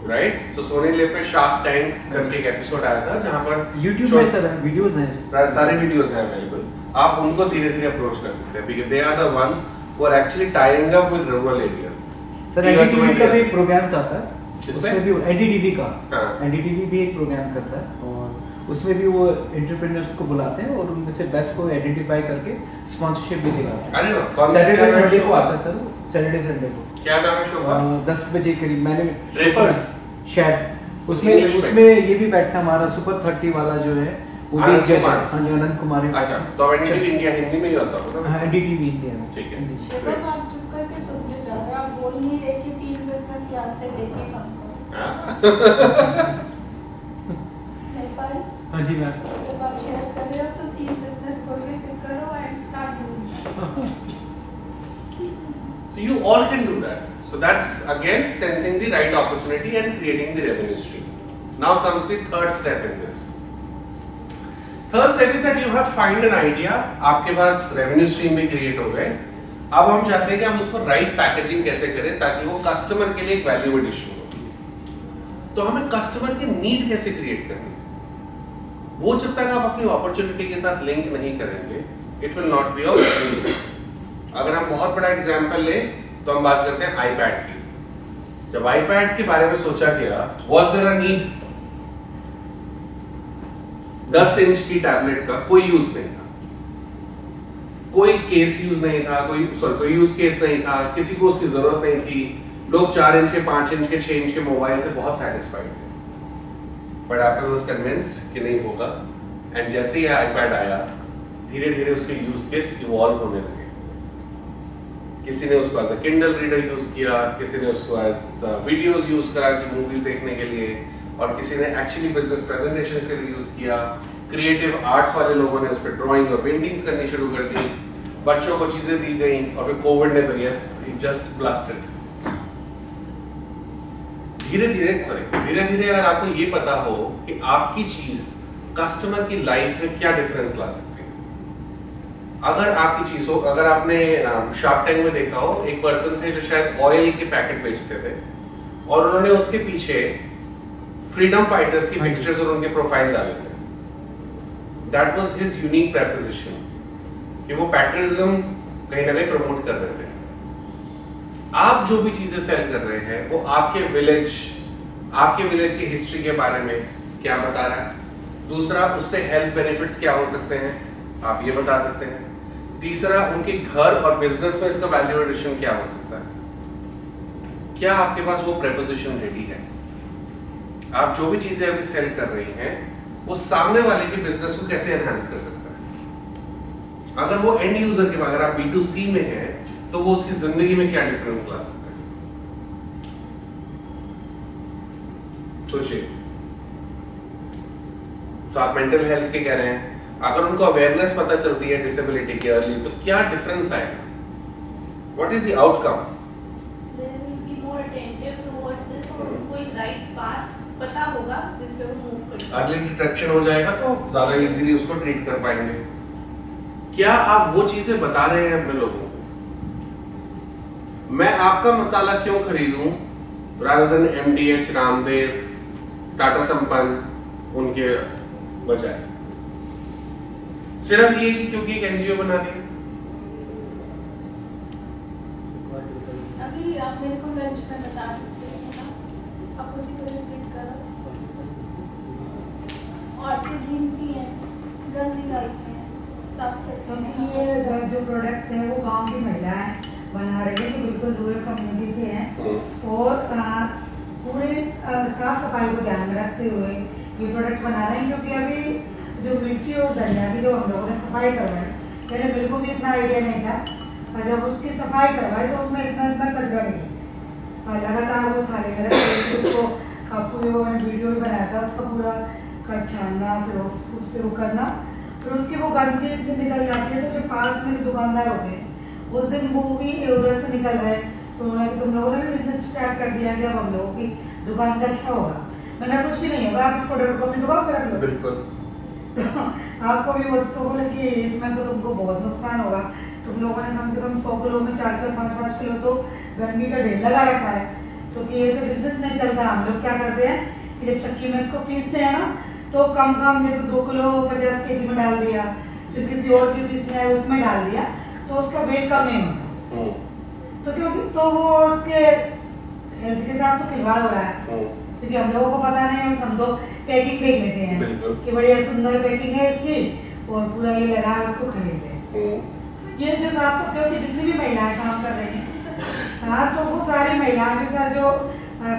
राइट? सो सोनी लिव पे शार्क टैंक करके एक एपिसोड आया था जहां पर YouTube में सर वीडियोस हैं, सारे वीडियोस हैं अवेलेबल। आप उनको धीरे धीरे अप्रोच कर सकते हैं because they are the ones who are actually tying up with rural areas. Sir NDTV का भी प्रोग्राम्स आता है, इसमें उसमें भी एनडीटीवी का, हाँ। एनडीटीवी भी एक प्रोग्राम करता है और उसमें भी वो एंटरप्रेन्योर्स को बुलाते हैं और उनमें से बेस्ट को आइडेंटिफाई करके स्पॉन्सरशिप भी दिलाते हैं। अरे वाह, सैटरडे संडे को आता है सर, सैटरडे संडे को। क्या नाम है शो का? 10 बजे करीब मैंने ड्रेपर्स शायद उसमें ये भी बैठता हमारा सुपर 30 वाला जो है वो भी जज। हाँ जी, अनंत कुमार। अच्छा, तो एनडीटीवी इंडिया हिंदी में ही होता होगा। हाँ, एनडीटीवी इंडिया में। ठीक है। शेखर आप चुप करके सुनते जा रहे हो, आप बोल नहीं रहे कि 3 बिजनेस यहाँ से लेके काम करो। नेपाल, हाँ जी मैम। जब आप शेयर कर रहे हो तो 3 बिजनेस खोल के क्लिक करो and start doing. So you all can do that. So that's again sensing the right opportunity and creating the revenue stream. Now comes the third step in this. Third step is that you have find an idea. आपके पास revenue stream भी create हो गए। अब हम चाहते हैं कि हम उसको right packaging कैसे करें ताकि वो customer के लिए एक value addition हो। तो हमें customer की need कैसे create करनी है? वो जब तक आप अपनी opportunity के साथ link नहीं करेंगे, it will not be of value. अगर हम बहुत बड़ा एग्जाम्पल लें तो हम बात करते हैं आईपैड की। जब आईपैड के बारे में सोचा गया, was there a need? 10 inch की टैबलेट का कोई यूज नहीं था, कोई केस यूज नहीं था, कोई यूज केस नहीं था, किसी को उसकी जरूरत नहीं थी। लोग 4 इंच के, 5 इंच के, 6 इंच के मोबाइल से बहुत सेटिस्फाइड थे। बट एप्पल वाज कन्विंस्ड कि नहीं होगा, एंड जैसे ही आईपैड आया धीरे धीरे उसके यूज केस इवॉल्व होने लगे। किसी ने उसको as a Kindle reader use किया, किसी ने उसको एज वीडियोस यूज करा कि मूवीज देखने के लिए, और किसी ने एक्चुअली बिजनेस प्रेजेंटेशंस के लिए यूज किया। क्रिएटिव आर्ट्स वाले लोगों ने उस पर ड्राइंग और पेंटिंग्स करनी शुरू कर दी। बच्चों को चीजें दी गई और फिर कोविड ने तो यस इट जस्ट ब्लास्टेड। धीरे धीरे अगर आपको ये पता हो कि आपकी चीज कस्टमर की लाइफ में क्या डिफरेंस ला सकती है, अगर आपकी चीज हो, अगर आपने शार्क टैंक में देखा हो, एक पर्सन थे जो शायद ऑयल के पैकेट बेचते थे और उन्होंने उसके पीछे फ्रीडम फाइटर्स की पिक्चर्स और उनके प्रोफाइल डाले थे। That was his unique preposition कि वो पैट्रियटिज्म कहीं ना कहीं प्रमोट कर रहे थे। आप जो भी चीजें सेल कर रहे हैं वो आपके विलेज की हिस्ट्री के बारे में क्या बता रहा है। दूसरा, उससे हेल्थ बेनिफिट्स क्या हो सकते हैं, आप ये बता सकते हैं। तीसरा, उनके घर और बिजनेस में इसका वैल्यू एडिशन क्या हो सकता है। क्या आपके पास वो प्रपोजिशन रेडी है। आप जो भी चीजें अभी सेल कर रही हैं वो सामने वाले के बिजनेस को कैसे एनहांस कर सकता है। अगर वो एंड यूजर के, अगर आप B2C में हैं तो वो उसकी जिंदगी में क्या डिफरेंस ला सकता है। सोचिए। तो आप मेंटल हेल्थ के कह रहे हैं, अगर उनको अवेयरनेस पता चलती है डिसेबिलिटी के अर्ली, तो क्या डिफरेंस आएगा, what is the outcome. They will be more attentive towards this और उनको एक right path पता होगा जिस पे वो मूव कर सकते हैं। अर्ली डिटेक्शन हो जाएगा तो ज्यादा इजीली उसको ट्रीट कर पाएंगे। क्या आप वो चीजें बता रहे हैं अपने लोगों को। मैं आपका मसाला क्यों खरीदूं rather than MDH, Ramdev, Tata संपन्न उनके बजाय। सिर्फ ये कि क्योंकि एक NGO बना दी। अभी आप मेरे को लंच में बता देते हैं, आप उसी को रिपीट करो। औरतें गिनती हैं, गंद निकालती हैं, साफ करती हैं। क्योंकि ये जो प्रोडक्ट है वो गांव की महिलाएं बना रही है, जो बिल्कुल रूरल कम्युनिटी से हैं और पूरे साफ सफाई को ध्यान में रखते हुए ये प्रोडक्ट बना रहे हैं। क्योंकि अभी जो मिर्ची और धनिया की जो हम लोगों ने सफाई करवाई, पहले बिल्कुल भी इतना आइडिया नहीं था, और जब उसकी सफाई करवाई तो उसमें इतना कचरा नहीं। और लगातार वो थाली में रखते उसको, आपको जो मैंने वीडियो भी बनाया था उसका पूरा कट छानना, फिर उससे वो करना, फिर उसकी वो गंदगी इतनी निकल जाती है। तो जो पास में दुकानदार होते हैं उस दिन वो भी उधर से निकल रहे, तो उन्होंने तुम लोगों ने भी बिजनेस स्टार्ट कर दिया कि अब हम लोगों की दुकान का क्या होगा। मैंने कुछ भी नहीं होगा, आप इस प्रोडक्ट को अपनी दुकान पर रख लो। बिल्कुल। आपको भी वो तो बोले कि इसमें तो तुमको बहुत नुकसान होगा, तुम लोगों ने कम से कम 100 किलो में 4-4, 5-5 किलो तो गंदगी का ढेर लगा रखा है। तो कि ऐसे बिजनेस नहीं चलता। हम लोग क्या करते हैं कि जब चक्की में इसको पीसते हैं ना, तो कम जैसे 2 किलो 50 kg में डाल दिया, फिर किसी और की पीसने आए उसमें डाल दिया, तो उसका वेट कम नहीं होता। तो क्योंकि तो वो उसके हेल्थ के साथ तो खिलवाड़ हो रहा है, क्योंकि हम लोगों को पता नहीं है। हम तो पैकिंग देख लेते हैं कि बढ़िया सुंदर पैकिंग है इसकी और पूरा ये लगा है, उसको खरीद लें। ये जो साफ सफाई की जितनी भी महिलाएं काम कर रही हैं, हाँ, तो वो सारी महिलाओं के साथ जो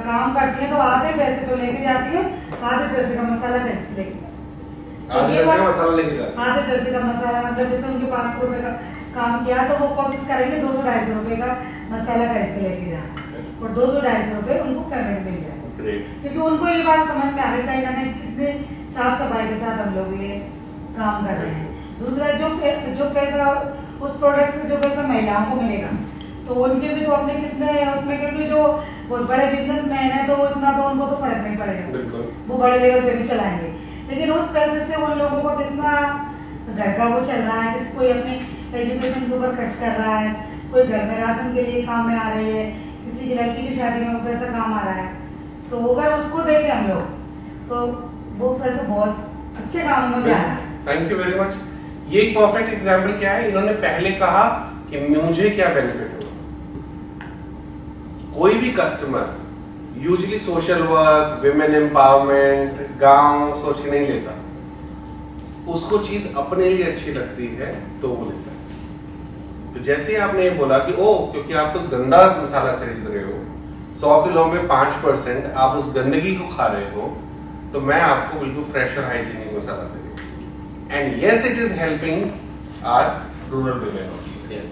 काम करती हैं, तो आधे पैसे तो लेके जाती है, आधे पैसे का मसाला लेके जाती है। आधे पैसे का मसाला मतलब जैसे उनके 500 रुपए का काम किया तो वो कोशिश करेंगे 200-250 रुपए का मसाला खरीद के लेके जाना, और 200-250 रुपए उनको पेमेंट मिल जाए। क्योंकि उनको ये बात समझ में आ गई कहीं ना कहीं कितने साफ सफाई के साथ हम लोग ये काम कर रहे हैं। दूसरा, जो पैसा उस प्रोडक्ट से जो पैसा महिलाओं को मिलेगा, तो उनके भी तो अपने कितने उसमें, क्योंकि जो बहुत बड़े बिजनेसमैन है तो इतना तो उनको तो फर्क नहीं पड़ेगा, वो बड़े लेवल पे भी चलाएंगे। लेकिन उस पैसे से उन लोगों को कितना घर का वो चल रहा है, किसी कोई अपनी एजुकेशन के ऊपर खर्च कर रहा है, कोई घर में राशन के लिए काम में आ रही है, किसी की लड़की की शादी में वो पैसा काम आ रहा है। तो अगर उसको देखें हम लोग तो वो पैसा बहुत अच्छे कामों में जा रहा है। Thank you very much. ये एक परफेक्ट एग्जांपल क्या है, इन्होंने पहले कहा कि मुझे क्या बेनिफिट होगा। कोई भी customer usually social work, women empowerment, गांव सोच के नहीं लेता, उसको चीज अपने लिए अच्छी लगती है तो वो लेता है। तो जैसे ही आपने ये बोला कि ओ क्योंकि आप तो गंदा मसाला खरीद रहे हो, 100 किलो में 5% आप उस गंदगी को खा रहे हो, तो मैं आपको बिल्कुल फ्रेश और हाइजीनिक मसाला दे दूंगा। And yes, it is helping our rural women also. Yes.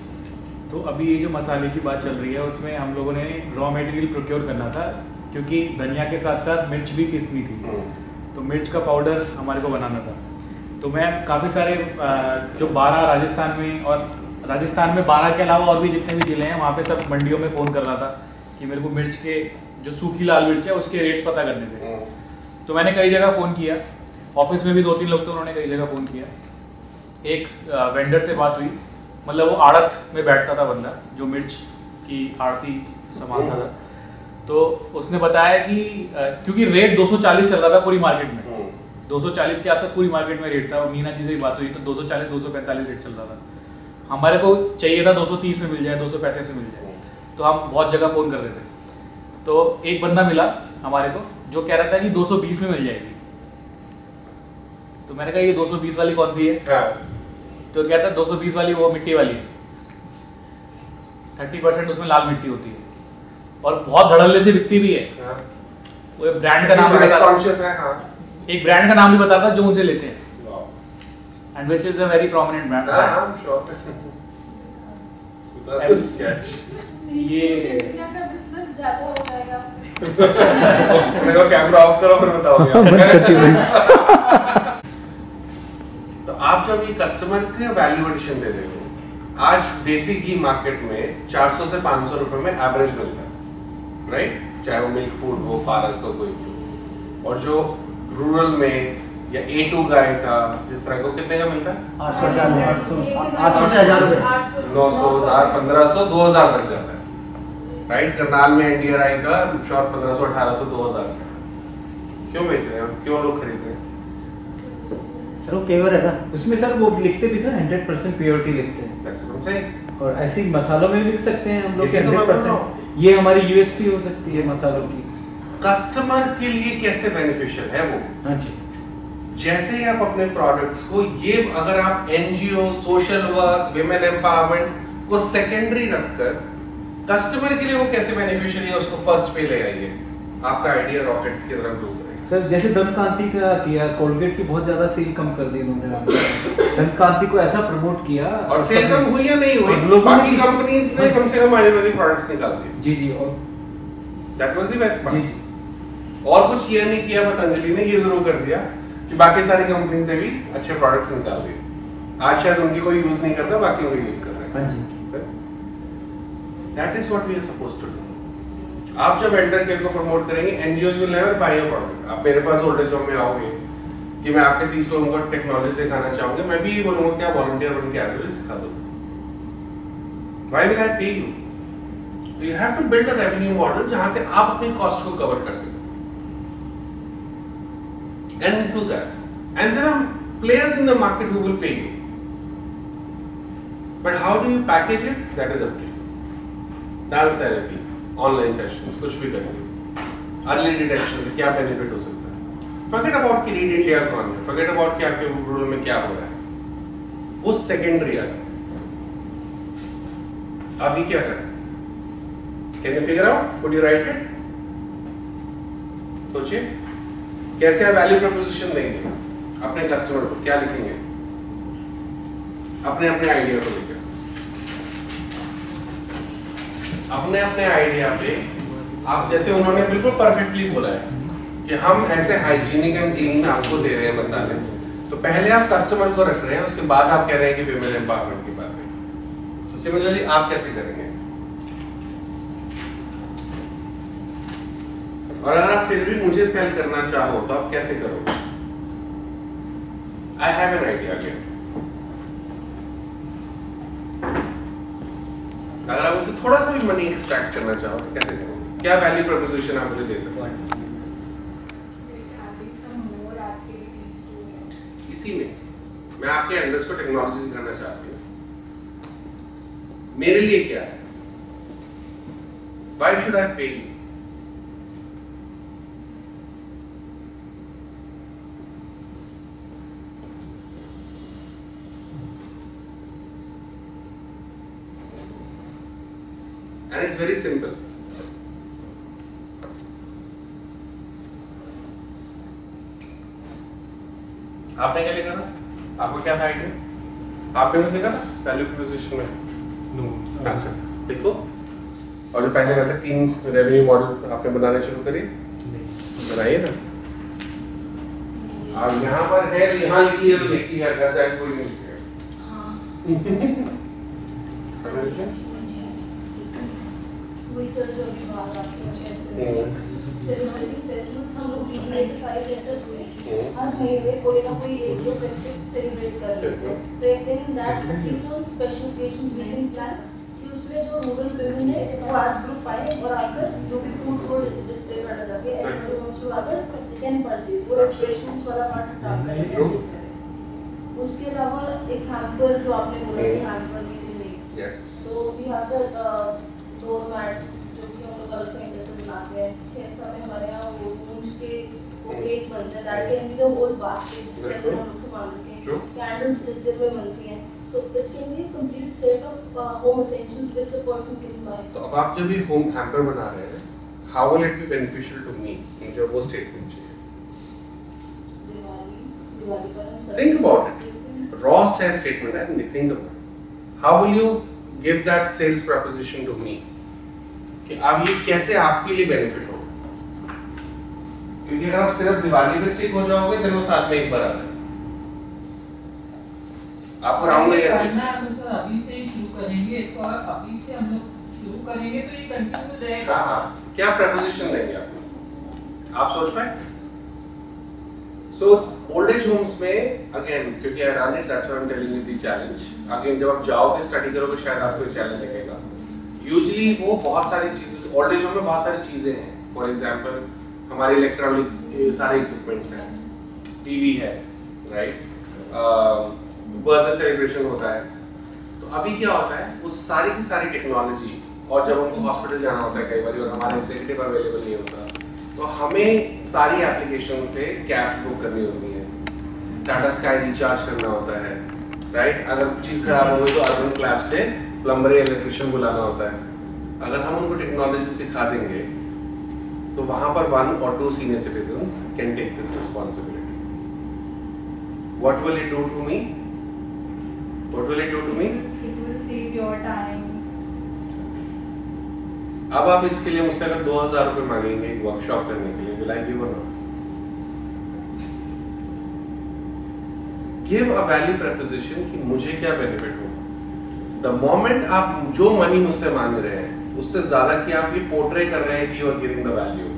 तो अभी ये जो मसाले की बात चल रही है उसमें हम लोगों ने रॉ मटेरियल प्रोक्योर करना था, क्योंकि धनिया के साथ साथ मिर्च भी पीसनी थी, तो मिर्च का पाउडर हमारे को बनाना था। तो मैं काफ़ी सारे जो 12 राजस्थान में, और राजस्थान में 12 के अलावा और भी जितने भी ज़िले हैं वहाँ पे सब मंडियों में फ़ोन कर रहा था कि मेरे को मिर्च के जो सूखी लाल मिर्च है उसके रेट्स पता करने थे। तो मैंने कई जगह फ़ोन किया, ऑफिस में भी 2-3 लोग तो उन्होंने कई जगह फ़ोन किया। एक वेंडर से बात हुई, मतलब वो आड़त में बैठता था बंदा जो मिर्च की आड़ती संभालता था। तो उसने बताया कि क्योंकि रेट 240 चल रहा था पूरी मार्केट में, 240 के आसपास पूरी मार्केट में रेट था। और मीना जी से बात हुई तो 240 245 रेट चल रहा था। हमारे को चाहिए था 230 में मिल जाए, 235 में मिल जाए। तो हम बहुत जगह फ़ोन कर रहे थे, तो एक बंदा मिला हमारे को जो कह रहा था कि 220 में मिल जाएगी। तो मैंने कहा ये 220 वाली कौन सी है? तो कहता है 220 वाली वो मिट्टी वाली है, 30% उसमें लाल मिट्टी होती है और बहुत धड़ल्ले से बिकती भी है। वो ब्रांड का नाम भी बता रहा, एक ब्रांड का नाम भी बता रहा जो उनसे लेते हैं, and which is a very prominent brand. ये का बिजनेस ज्यादा हो जाएगा। मेरे को कैमरा ऑफ करो फिर बताओगे। तो आप जब ये कस्टमर के वैल्यू एडिशन दे रहे हो, आज देसी घी मार्केट में 400 से 500 रुपए में एवरेज मिलता है, राइट? चाहे वो मिल्क फूड हो, पारस हो, कोई भी। और जो रूरल में या A2 गाय का जिस तरह को कितने का मिलता है? 800 से 1000 रुपए, 900, 1000, 1500, 2000 तक जाता है, राइट? करनाल में NDRI का शॉर्ट 1500, 1800, 2000। क्यों बेच रहे हैं? क्यों लोग खरीद रहे हैं? सर वो प्योर है ना, उसमें सर वो लिखते भी ना 100% प्योरिटी लिखते हैं। और ऐसे ही मसालों में भी लिख सकते हैं हम लोग 100%। ये हमारी USP हो सकती है मसालों की। कस्टमर के लिए कैसे बेनिफिशियल है वो? हाँ जी। जैसे ही आप अपने प्रोडक्ट्स को, ये अगर आप NGO, social work, women empowerment को सेकेंडरी रखकर कस्टमर के लिए वो कैसे बेनिफिशियल है उसको फर्स्ट पे ले आइए, आपका आइडिया रॉकेट की तरह ग्रो करेगा। सर जैसे दंतकांति का किया, कोलगेट की बहुत ज्यादा सेल कम कर दी उन्होंने, दंतकांति को ऐसा प्रमोट किया और सेल कम हुई या नहीं हुई, बाकी कंपनीज ने कम से कम आयुर्वेदिक प्रोडक्ट्स निकाल दिए। जी जी, और that was the best part. जी जी, और कुछ किया नहीं किया, पतंजलि ने ये जरूर कर दिया कि बाकी सारी कंपनीज ने भी अच्छे प्रोडक्ट्स निकाल दिए। आज शायद उनकी कोई यूज नहीं करता, बाकी उनके यूज कर रहे हैं। हाँ जी। That is what we are supposed to do. आप जब वेंडर केयर को प्रमोट करेंगे, NGOs will never buy your product। आप मेरे पास ओल्ड एज होम में आओगे कि मैं आपके 30 लोगों को टेक्नोलॉजी सिखाना चाहूंगा, मैं भी ये बोलूंगा क्या वॉलंटियर बन के आगे सिखा दो। Why will I pay you? So you have to build a revenue model जहां से आप अपनी कॉस्ट को कवर कर सकें। And do that. And there are players in the market who will pay you. But how do you package it? That is up to you. Dance therapy, online sessions, कुछ भी करेंगे। Early detection से क्या benefit हो सकता है? Forget about कि Read India कौन है, forget about कि आपके रूरल में क्या हो रहा है। वो सेकेंडरी आ रहा है। अभी क्या करें? Can you figure out? Could you write it? सोचिए कैसे आप वैल्यू प्रपोजिशन देंगे अपने कस्टमर को, क्या लिखेंगे अपने अपने आइडिया को लेकर, अपने अपने आइडिया पे आप, जैसे उन्होंने बिल्कुल परफेक्टली बोला है कि हम ऐसे हाइजीनिक एंड क्लीन आपको दे रहे हैं मसाले, तो पहले आप कस्टमर को रख रहे हैं, उसके बाद आप कह रहे हैं कि विमेन एम्पावरमेंट की बात है। तो सिमिलरली आप कैसे करेंगे? और अगर आप फिर भी मुझे सेल करना चाहो तो आप कैसे करोगे? I have an idea again. अगर आप मुझसे थोड़ा सा भी मनी एक्सट्रैक्ट करना चाहो तो कैसे करोगे? क्या वैल्यू प्रोपोजिशन आप मुझे दे सकते हैं? इसी में मैं आपके एंडर्स को टेक्नोलॉजी सिखाना चाहती हूँ। मेरे लिए क्या है? Why should I pay you? And it's very simple. आपने क्या लिखा था? आपको क्या था आइडिया? आपने कुछ लिखा था वैल्यू प्रोपोजिशन में? नो। अच्छा देखो, और जो पहले कहते 3 रेवेन्यू मॉडल आपने बनाने शुरू करिए, बनाइए ना। आप यहाँ पर है, यहाँ लिखिए तो लिखिए, घर जाके कोई नहीं लिखेगा। सेलिब्रेटिंग फेस्टिवल्स हम लोग सीखने के सारे सेंटर्स हुए हर महीने कोई ना कोई एक दो फेस्टिवल सेलिब्रेट कर लेते हैं। तो in that at least on special occasions we can plan कि उसमें जो रूरल वुमेन है वो आज ग्रुप आए और आकर जो भी फूड को डिस्प्ले कर जाके एवरीबॉडी वांट्स टू आकर कैन परचेज वो रिफ्रेशमेंट्स वाला पार्ट हटा कर। उसके अलावा एक हैम्पर जो आपने बोला कि हैम्पर भी नहीं। यस। तो we have the door mats जो कि हम लोग अलग से इंडस्ट्री बनाते हैं। 6 में हमारे यहाँ वो ऊंच के वो केस बनते हैं that can be the whole basket जिसके अंदर हम लोग सामान रखें। कैंडल्स स्टिचर में बनती हैं। तो it can be complete set of home essentials which a person can buy. तो अब आप जब ये होम हैम्पर बना रहे हैं, how will it be beneficial to me? मुझे वो स्टेटमेंट चाहिए। दिवाली पर हम Think about it. Raw statement है, think about it. How will you give that sales proposition to me? कि अब ये कैसे आपके लिए बेनिफिट होगा? क्योंकि अगर आप सिर्फ दिवाली पे स्टिक हो जाओगे तो वो साथ में एक बार आता है। आपको राउंड में करना है तो सर अभी से ही शुरू करेंगे इसको। अभी से हम लोग शुरू करेंगे तो ये कंटिन्यू रहेगा। हाँ, क्या प्रपोजिशन देंगे आप सोच पाए? So old age homes में again क्योंकि I run it, that's why I'm telling you the challenge. Again जब आप जाओगे स्टडी करोगे शायद आपको चैलेंज दिखेगा। Usually वो बहुत सारी चीजें ओल्ड एज होम में बहुत सारी चीजें हैं। फॉर एग्जांपल हमारे इलेक्ट्रॉनिक सारे इक्विपमेंट्स हैं, टीवी है, राइट, बर्थडे सेलिब्रेशन होता है। तो अभी क्या होता है वो सारी की सारी टेक्नोलॉजी, और जब उनको हॉस्पिटल जाना होता है कई बार और हमारा एग्जीक्यूटिव अवेलेबल नहीं होता तो हमें सारी एप्लीकेशन से कैब बुक करनी होती है, टाटा स्काई रिचार्ज करना होता है, राइट। अगर कुछ चीज़ खराब हो गई तो अर्बन क्लैब से प्लम्बर या इलेक्ट्रिशियन बुलाना होता है। अगर हम उनको टेक्नोलॉजी सिखा देंगे तो वहां पर 1 or 2 senior citizens can take this responsibility. What will it do to me? What will it do to me? It will save your time. अब आप इसके लिए मुझसे अगर 2000 रुपए मांगेंगे एक वर्कशॉप करने के लिए, will I give or not? Give a value proposition कि मुझे क्या बेनिफिट होगा। The moment आप जो मनी मुझसे मांग रहे हैं उससे ज्यादा कि आप ये पोर्ट्रे कर रहे हैं कि you are giving the value,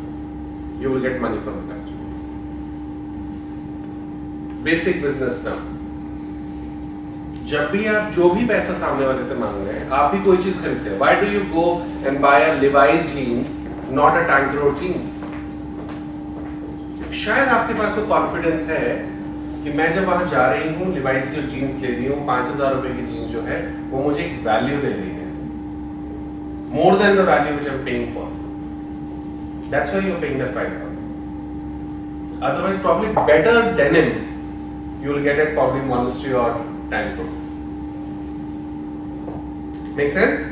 you will get money from the customer. Basic business term. जब भी आप जो भी पैसा सामने वाले से मांग रहे हैं, आप भी कोई चीज खरीदते हैं, why do you go and buy a Levi's jeans, not a Tank Road jeans? शायद आपके पास वो कॉन्फिडेंस है कि मैं जब वहां जा रही हूँ Levi's की जीन्स ले रही हूँ, 5000 रुपए की जीन्स जो है वो मुझे एक वैल्यू दे रही है, more than the value which I'm paying for. That's why you're paying that 5,000. Otherwise, probably better denim you will get at probably Monastery or Tank Road. Make sense?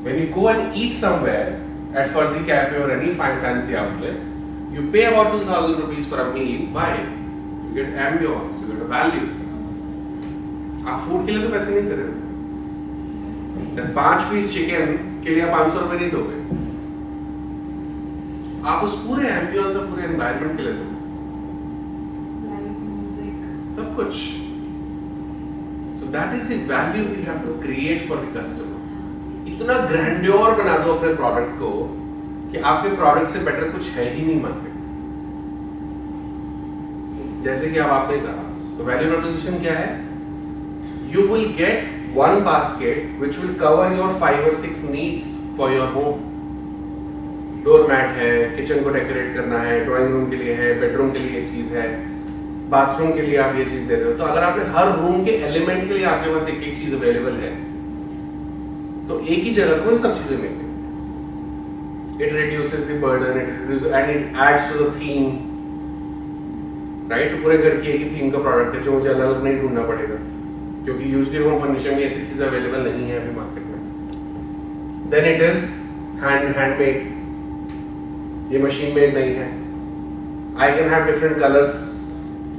When you go and eat somewhere at Fuzzy Cafe or any fine fancy outlet, you pay about 2,000 rupees for a meal. Why? You get ambience, you get a value. आप food के लिए तो पैसे नहीं दे रहे हो। 5 piece chicken के लिए 500 रुपए नहीं दोगे, आप उस पूरे एम्बियंस और पूरे एनवायरनमेंट के लिए दोगे, सब कुछ। So that is the value we have to create for the customer. इतना ग्रैंड्योर बना दो अपने प्रोडक्ट को कि आपके प्रोडक्ट से बेटर कुछ है ही नहीं मार्केट। जैसे कि अब आपने कहा, तो वैल्यू प्रोपोजिशन क्या है? You will get one basket which will cover your 5 or 6 needs for your home. Door mat है, किचन को डेकोरेट करना है, ड्राइंग रूम के लिए है, बेडरूम के लिए चीज है, बाथरूम के लिए आप ये चीज दे रहे हो। तो अगर आपने हर रूम के एलिमेंट के लिए आपके पास एक एक चीज अवेलेबल है तो एक ही जगह पर सब चीजें मिलेंगी। It reduces the burden, it reduces and it adds to the theme, right? तो पूरे घर की एक ही थीम का प्रोडक्ट है जो मुझे अलग अलग नहीं ढूंढना पड़ेगा, क्योंकि यूजुअली होम फर्निशिंग में ऐसी चीजें अवेलेबल नहीं है अभी मार्केट में। Then it is handmade, ये मशीन मेड नहीं है। I can have different colors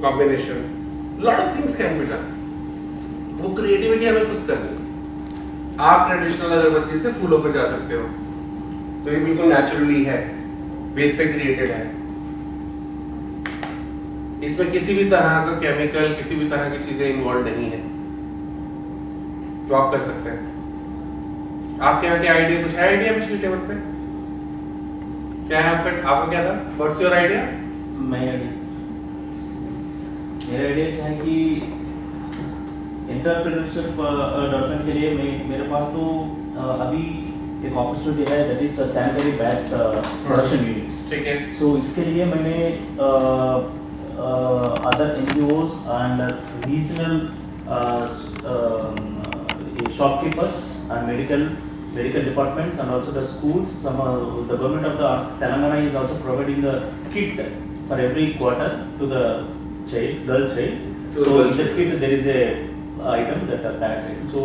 combination, lot of things can be done. वो क्रिएटिविटी हमें खुद करनी है। आप ट्रेडिशनल अगरबत्ती से फूलों पर जा सकते हो तो ये बिल्कुल नेचुरली है, बेस से क्रिएटेड है, इसमें किसी भी तरह का केमिकल, किसी भी तरह की चीजें इन्वॉल्व नहीं है, तो आप कर सकते हैं। आपके यहाँ के आइडिया कुछ है? आइडिया पिछले टेबल पे क्या है आपका क्या था? What's your idea? मेरा आइडिया क्या है कि एंटरप्रेन्योरशिप डेवलपमेंट के लिए मेरे पास तो अभी एक अपॉर्चुनिटी है, that is sanitary pads production units. ठीक है। सो इसके लिए मैंने other NGOs and regional shopkeepers and medical departments and also the schools. The government of the Telangana is also providing the kit for every quarter to the girl child. So in that kit there is a item that pads it. So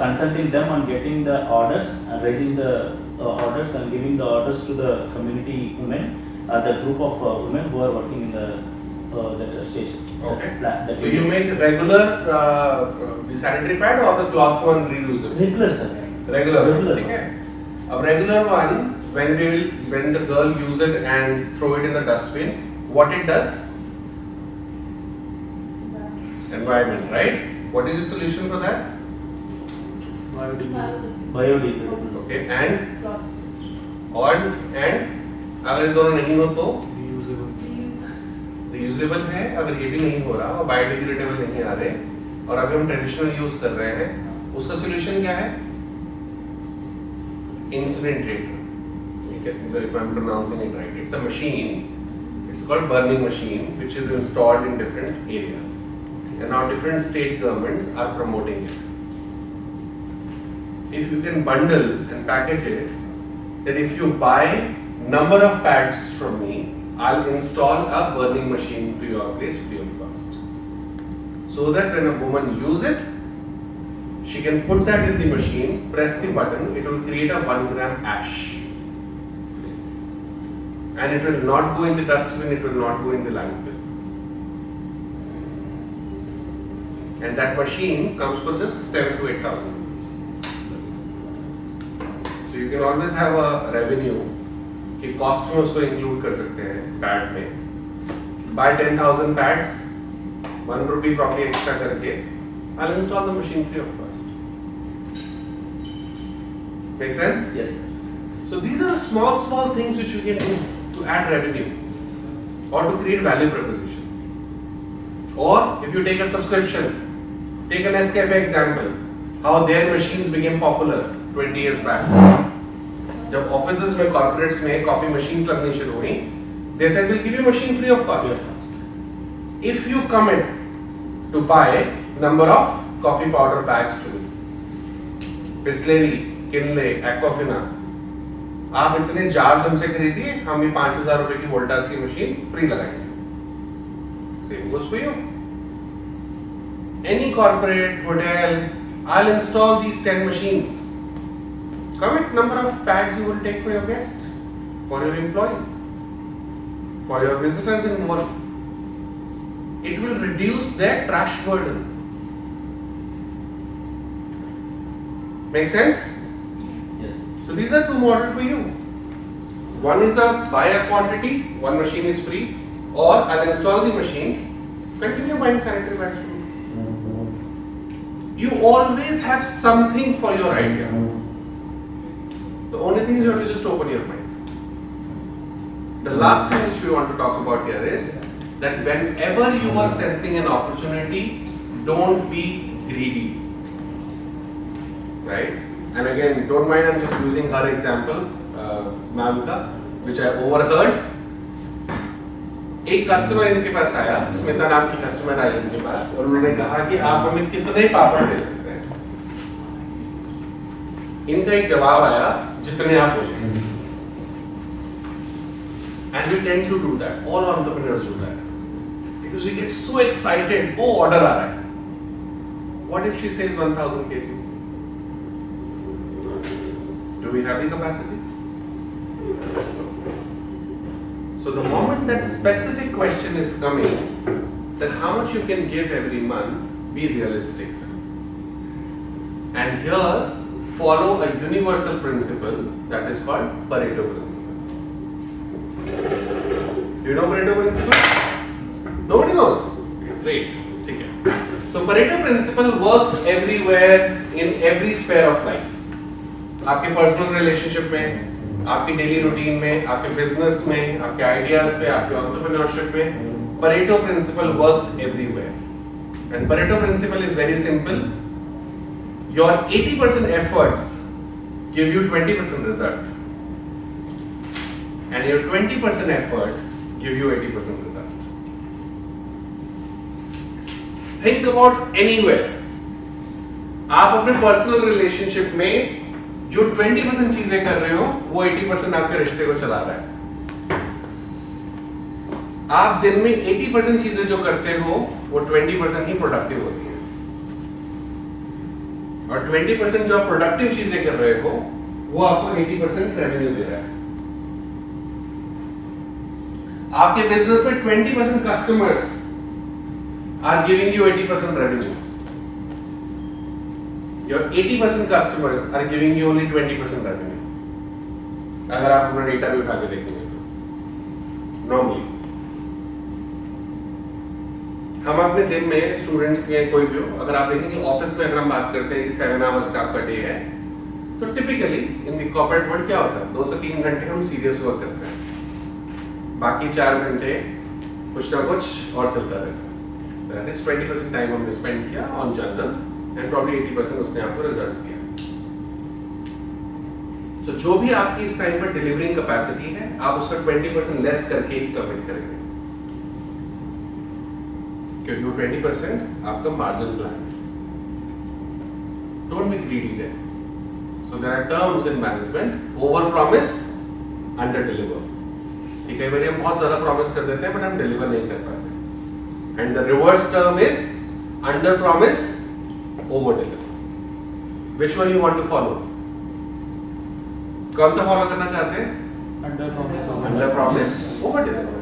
consulting them on getting the orders and raising the orders and giving the orders to the community women, the group of women who are working in the that station. Okay. That So you make regular the sanitary pad or the cloth one reusable? regular sir. Regular. Regular. ठीक है। अब regular one when the girl use it and throw it in the dustbin, what it does? Environment, right? What is the solution for that? Biodegradable. Okay, and अगर ये दोनों नहीं हो तो reusable है। अगर ये भी नहीं हो रहा और biodegradable नहीं आ रहे और अभी हम ट्रेडिशनल यूज कर रहे हैं, उसका सोल्यूशन क्या है? Incinerator. If I'm pronouncing it right, it's a machine. It's called burning machine, which is installed in different areas, and now different state governments are promoting it. If you can bundle and package it, that if you buy number of pads from me, I'll install a burning machine to your place free of cost. So that when a woman use it, she can put that in the machine, press the button, it will create a 1 gram ash. And it will not go in the dustbin, it will not go in the landfill. And that machine comes for just 7,000 to 8,000 rupees. So you can always have a revenue कि cost में उसको include कर सकते हैं pad में. Buy 10,000 pads, 1 rupee probably extra करके, I'll install the machine free of cost. Make sense? Yes. So these are the small things which you can do to add revenue or to create value proposition. Or if you take a subscription, take an Nescafe example, how their machines became popular 20 years back. जब offices में corporates में coffee machines लगनी शुरू हुई, they said we'll give you machine free of cost. If you commit to buy number of coffee powder bags to me, Bisleri, Kinley, Aquafina, आप इतने jars हमसे खरीदिए, हम भी 5,000 रुपए की वोल्टास की मशीन फ्री लगाएंगे। Same goes for you. Any corporate, hotel, I'll install these 10 machines. Commit number of pads you will take for your guests, for your employees, for your visitors in mall. It will reduce their trash burden. Make sense? Yes. So these are two models for you. One is a buy a quantity, one machine is free, or I'll install the machine, continue buying sanitary pads from me. You always have something for your idea. The only thing is you have to just open your mind. The last thing which we want to talk about here is that whenever you are sensing an opportunity, don't be greedy. Right? And again, don't mind, I'm just using her example, ma'am ka, which I overheard. एक customer इनके पास आया, स्मिता नाम की customer I इनके पास, और उन्होंने कहा कि आप हमें कितने पापड़ दे सकते हैं? इनका एक जवाब आया, जितने आप बोले। And we tend to do that. All entrepreneurs do that. Because we get so excited. Oh, order आ रहा है. What if she says 1,000 kg? Do we have the capacity? So the moment that specific question is coming, that how much you can give every month, be realistic. And here, follow a universal principle that is called Pareto principle. Do you know Pareto principle? Nobody knows? Great. Okay. So Pareto principle works everywhere in every sphere of life. आपके personal relationship में, आपकी daily routine में, आपके business में, आपके ideas पे, आपके entrepreneurship में Pareto principle works everywhere. And Pareto principle is very simple. Your 80% efforts give you 20% result, and your 20% effort give you 80% result. Think about anywhere. आप अपने पर्सनल रिलेशनशिप में जो 20% चीजें कर रहे हो वो 80% आपके रिश्ते को चला रहा है। आप दिन में 80% चीजें जो करते हो वो 20% ही प्रोडक्टिव होती है, और 20% जो आप प्रोडक्टिव चीजें कर रहे हो वो आपको 80% रेवेन्यू दे रहा है। आपके बिजनेस में 20% customers are giving you 80% revenue. Your 80% customers are giving you only 20% revenue. अगर आप पूरा डेटा भी उठा के देखेंगे तो नॉर्मली हम अपने दिन में स्टूडेंट्स में कोई भी हो, अगर आप देखेंगे ऑफिस में अगर हम बात करते हैं कि 7 आवर्स का आपका डे है, तो typically in the corporate world क्या होता है, 2 से 3 घंटे हम सीरियस वर्क करते हैं, बाकी 4 घंटे कुछ ना कुछ और चलता रहता है। दैट इज 20% टाइम हमने स्पेंड किया ऑन जर्नल एंड प्रॉब्ली 80% उसने आपको रिजल्ट दिया। तो जो भी आपकी इस टाइम पर डिलीवरिंग कैपेसिटी है, आप उसका 20% लेस करके ही कमिट करेंगे, क्योंकि वो 20% आपका मार्जिन प्लान है। Don't be greedy there. So there are terms in management, over promise, under deliver. कई बार हम बहुत ज्यादा प्रॉमिस कर देते हैं बट हम डिलीवर नहीं कर पाते, and the reverse term is under promise, over deliver. Which one you want to follow? कौन सा फॉलो करना चाहते हैं? Under promise, over deliver.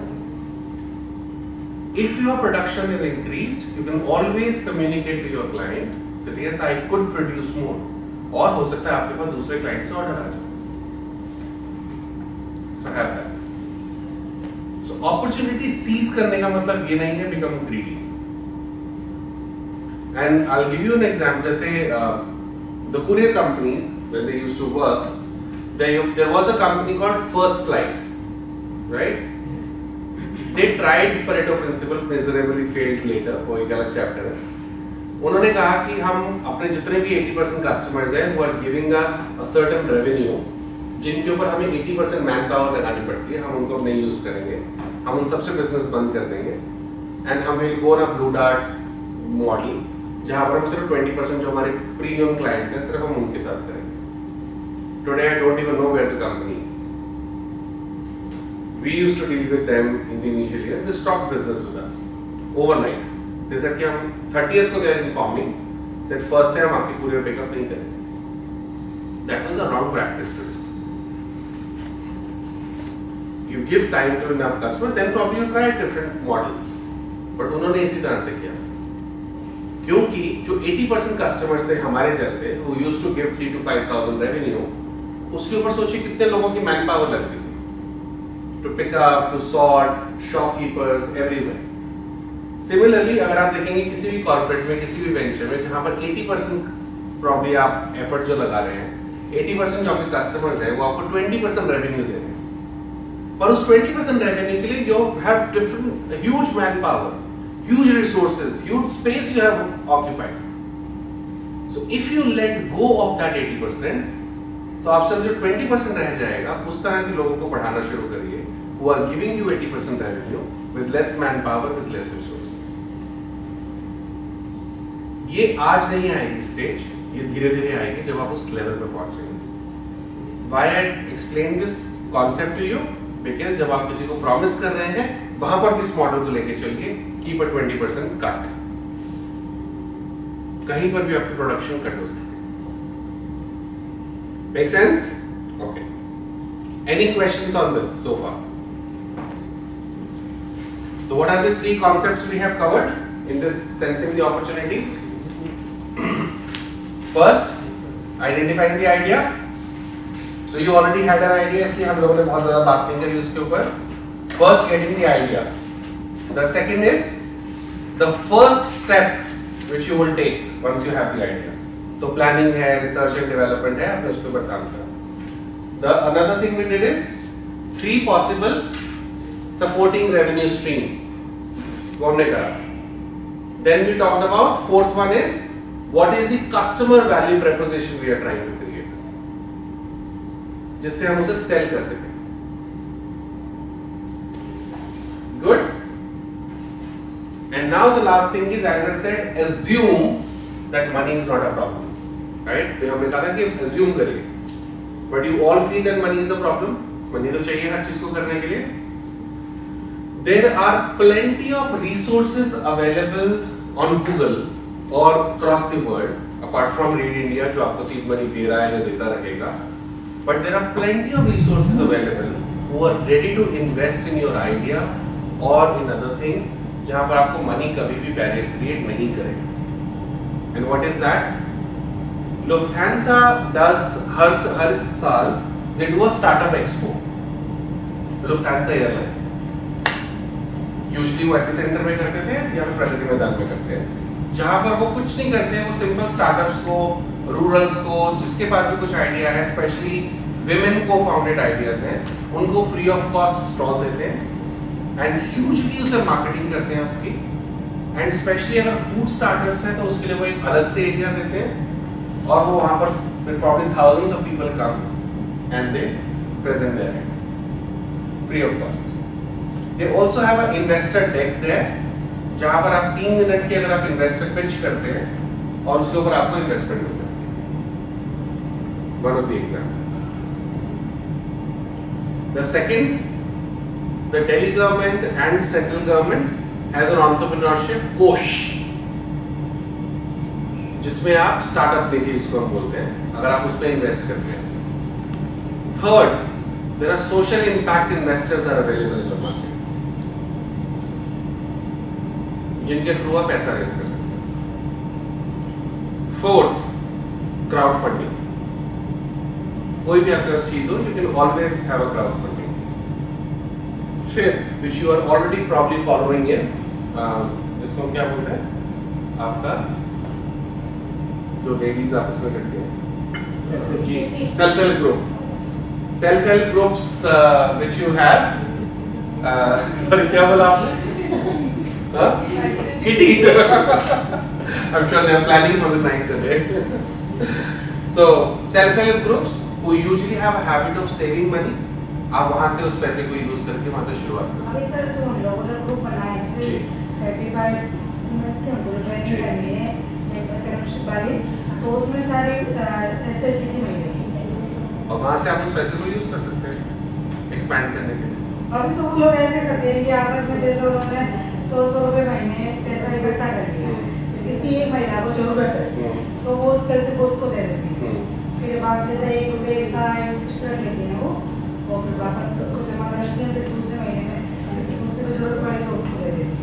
If your production is increased, you can always communicate to your client that yes, I could produce more, और हो सकता है आपके पास दूसरे क्लाइंट से ऑर्डर आ जाए। So have that. So opportunity seize करने का मतलब ये नहीं है become greedy. And I'll give you an example. जैसे the courier companies when they used to work, there was a company called First Flight, right? They tried Pareto principle, miserably failed later, वो एक अलग chapter है। उन्होंने कहा कि हम अपने जितने भी 80% कस्टमर्स हैं, वो are giving us a certain revenue, जिनके ऊपर हमें 80% मैन पावर लगानी पड़ती है, हम उनको नहीं यूज करेंगे, हम उन सबसे बिजनेस बंद कर देंगे, एंड हम will go on a blue dart model, जहां पर हम सिर्फ 20% जो हमारे प्रीमियम क्लाइंट्स हैं सिर्फ हम उनके साथ करेंगे। Today I don't even know where the company is. We used to deal with them in the initial years. They stopped business with us overnight. They said कि हम 30th को they are informing that first से हम आपकी courier pickup नहीं करेंगे। That was a wrong practice to do. You give time to enough customer, then probably you try different models. But उन्होंने इसी तरह से किया, क्योंकि जो 80% customers थे हमारे जैसे, who used to give 3,000 to 5,000 revenue, उसके ऊपर सोचिए कितने लोगों की मैन पावर लग रही थी to pick up, to sort, shopkeepers, everywhere. Similarly, अगर आप देखेंगे किसी भी कॉर्पोरेट में, किसी भी वेंचर में, जहाँ पर 80% प्रॉब्ली आप एफर्ट जो लगा रहे हैं, 80% जो आपके कस्टमर्स हैं, वो आपको 20% रेवेन्यू दे रहे हैं, पर उस 20% रेवेन्यू के लिए you have different huge manpower, huge resources, huge space you have occupied. So if you let go of that 80%, तो आपसे जो 20% रह जाएगा, उस तरह के लोगों को बढ़ाना शुरू करिए, who are giving you 80% revenue with less manpower, with less resources. ये आज नहीं आएगी स्टेज, ये धीरे धीरे आएगी जब आप उस लेवल पे पहुंचेंगे। Why I explain this concept to you? Because जब आप किसी को प्रॉमिस कर रहे हैं, वहां पर भी इस मॉडल को लेके चलिए, keep a 20% कट। कहीं पर भी आपकी प्रोडक्शन कट हो सकती है। Make sense? Okay. Any questions on this so far? So what are the 3 concepts we have covered in this sensing the opportunity? First, identifying the idea. So you already had an idea, इसलिए हम लोगों ने बहुत ज़्यादा बात नहीं करी उसके ऊपर. First, getting the idea. The second is the first step which you will take once you have the idea. तो प्लानिंग है, रिसर्च एंड डेवलपमेंट है, आपने उसके ऊपर काम किया। The another thing we did is 3 possible supporting revenue stream. वो हमने करा. Then we talked about 4th one is what is the customer value proposition we are trying to create, जिससे हम उसे sell कर सकें. Good. And now the last thing is, as I said, assume that money is not a problem. Right? तो हमने कहा कि assume करिए. But you all feel that money is a problem. Money तो चाहिए हर चीज को करने के लिए. There are plenty of resources available on Google or across the world, apart from Read India जो आपको seed money दे रहा है या देता रहेगा. But there are plenty of resources available who are ready to invest in your idea or in other things जहाँ पर आपको money कभी भी barrier create नहीं करेगा. And what is that? Lufthansa does हर साल they do a startup expo. Lufthansa airline. Usually वो epicentre में करते थे या फिर प्रगति मैदान में करते हैं. जहाँ पर वो कुछ नहीं करते, वो सिंपल स्टार्टअप्स को, रूरल्स को, जिसके पास भी कुछ आइडिया है, स्पेशली विमेन को फाउंडेड आइडियाज हैं, उनको फ्री ऑफ कॉस्ट स्टॉल देते हैं एंड ह्यूजली उसे मार्केटिंग करते हैं उसकी. एंड स्पेशली अगर फूड स्टार्टअप्स हैं तो उसके लिए वो एक अलग से एरिया देते हैं और वो वहाँ पर probably thousands of people come and they present their ideas free of cost. They also have an investor deck there जहाँ पर आप 3 मिनट की अगर आप इन्वेस्टर पिच करते हैं और उसके ऊपर आपको इन्वेस्टमेंट मिलता है. One of the examples. The second, the Delhi government and central government has an entrepreneurship कोष जिसमें आप स्टार्टअप देखिए जिसको हम बोलते हैं, अगर आप उस पर इन्वेस्ट करते हैं. Third, there are social impact investors are available in the market जिनके थ्रू आप पैसा रेज कर सकते हैं. Fourth, crowd funding. कोई भी आपके पास चीज हो, you can always have a crowd funding. Fifth, which you are already probably following in, जिसको हम क्या बोलते हैं, आपका जो लेडीज आपस में करते हैं, self help group. Self help groups which you have, sorry क्या बोला आपने, kitty. I'm sure they are planning for the night today. So self help groups who usually have a habit of saving money, आप वहाँ से उस पैसे को use करके वहाँ से शुरुआत कर सकते हैं. अभी सर जो हम लोगों ने ग्रुप बनाए हैं, 35 इन्वेस्ट के हमको ट्रेनिंग करनी है एंटरप्रेन्योरशिप वाली, तो उसमें सारे ऐसे चीजें मिलेंगी और वहाँ से आप उस पैसे को यूज कर सकते हैं एक्सपैंड करने के लिए. अभी तो वो लोग ऐसे करते हैं कि आपस में जैसे उन्होंने 100 रुपए महीने पैसा इकट्ठा कर लिया, किसी एक महिला को जरूरत है तो वो उस पैसे को उसको दे देती है, फिर बाद जैसे 1 रुपए का कुछ कर लेते हैं वो, और फिर वापस उसको जमा करते हैं, फिर दूसरे महीने में किसी दूसरे को जरूरत पड़े तो उसको दे देते हैं.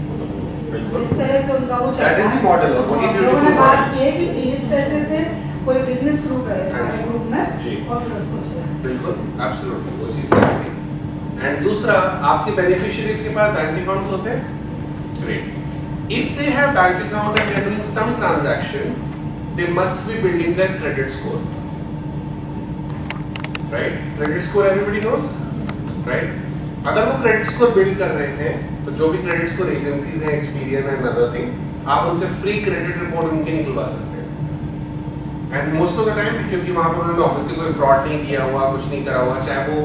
इस तरह से उनका वो That is the model of what you do. उन्होंने बात की है कि इस पैसे से कोई बिजनेस शुरू करे हमारे ग्रुप में और फिर उसको चलाए. बिल्कुल, एब्सोल्युटली वो चीज करेंगे. एंड दूसरा, आपके बेनिफिशियरीज के पास बैंक अकाउंट्स होते हैं. Great. If they have bank account and they are doing some transaction, they must be building their credit score. Right? Credit score everybody knows, right? अगर वो credit score build कर रहे हैं, तो जो भी credit score agencies हैं, Experian and other thing, आप उनसे free credit report उनके निकलवा सकते हैं. And most of the time, क्योंकि वहाँ पर उन्होंने obviously कोई fraud नहीं किया हुआ, कुछ नहीं करा हुआ, चाहे वो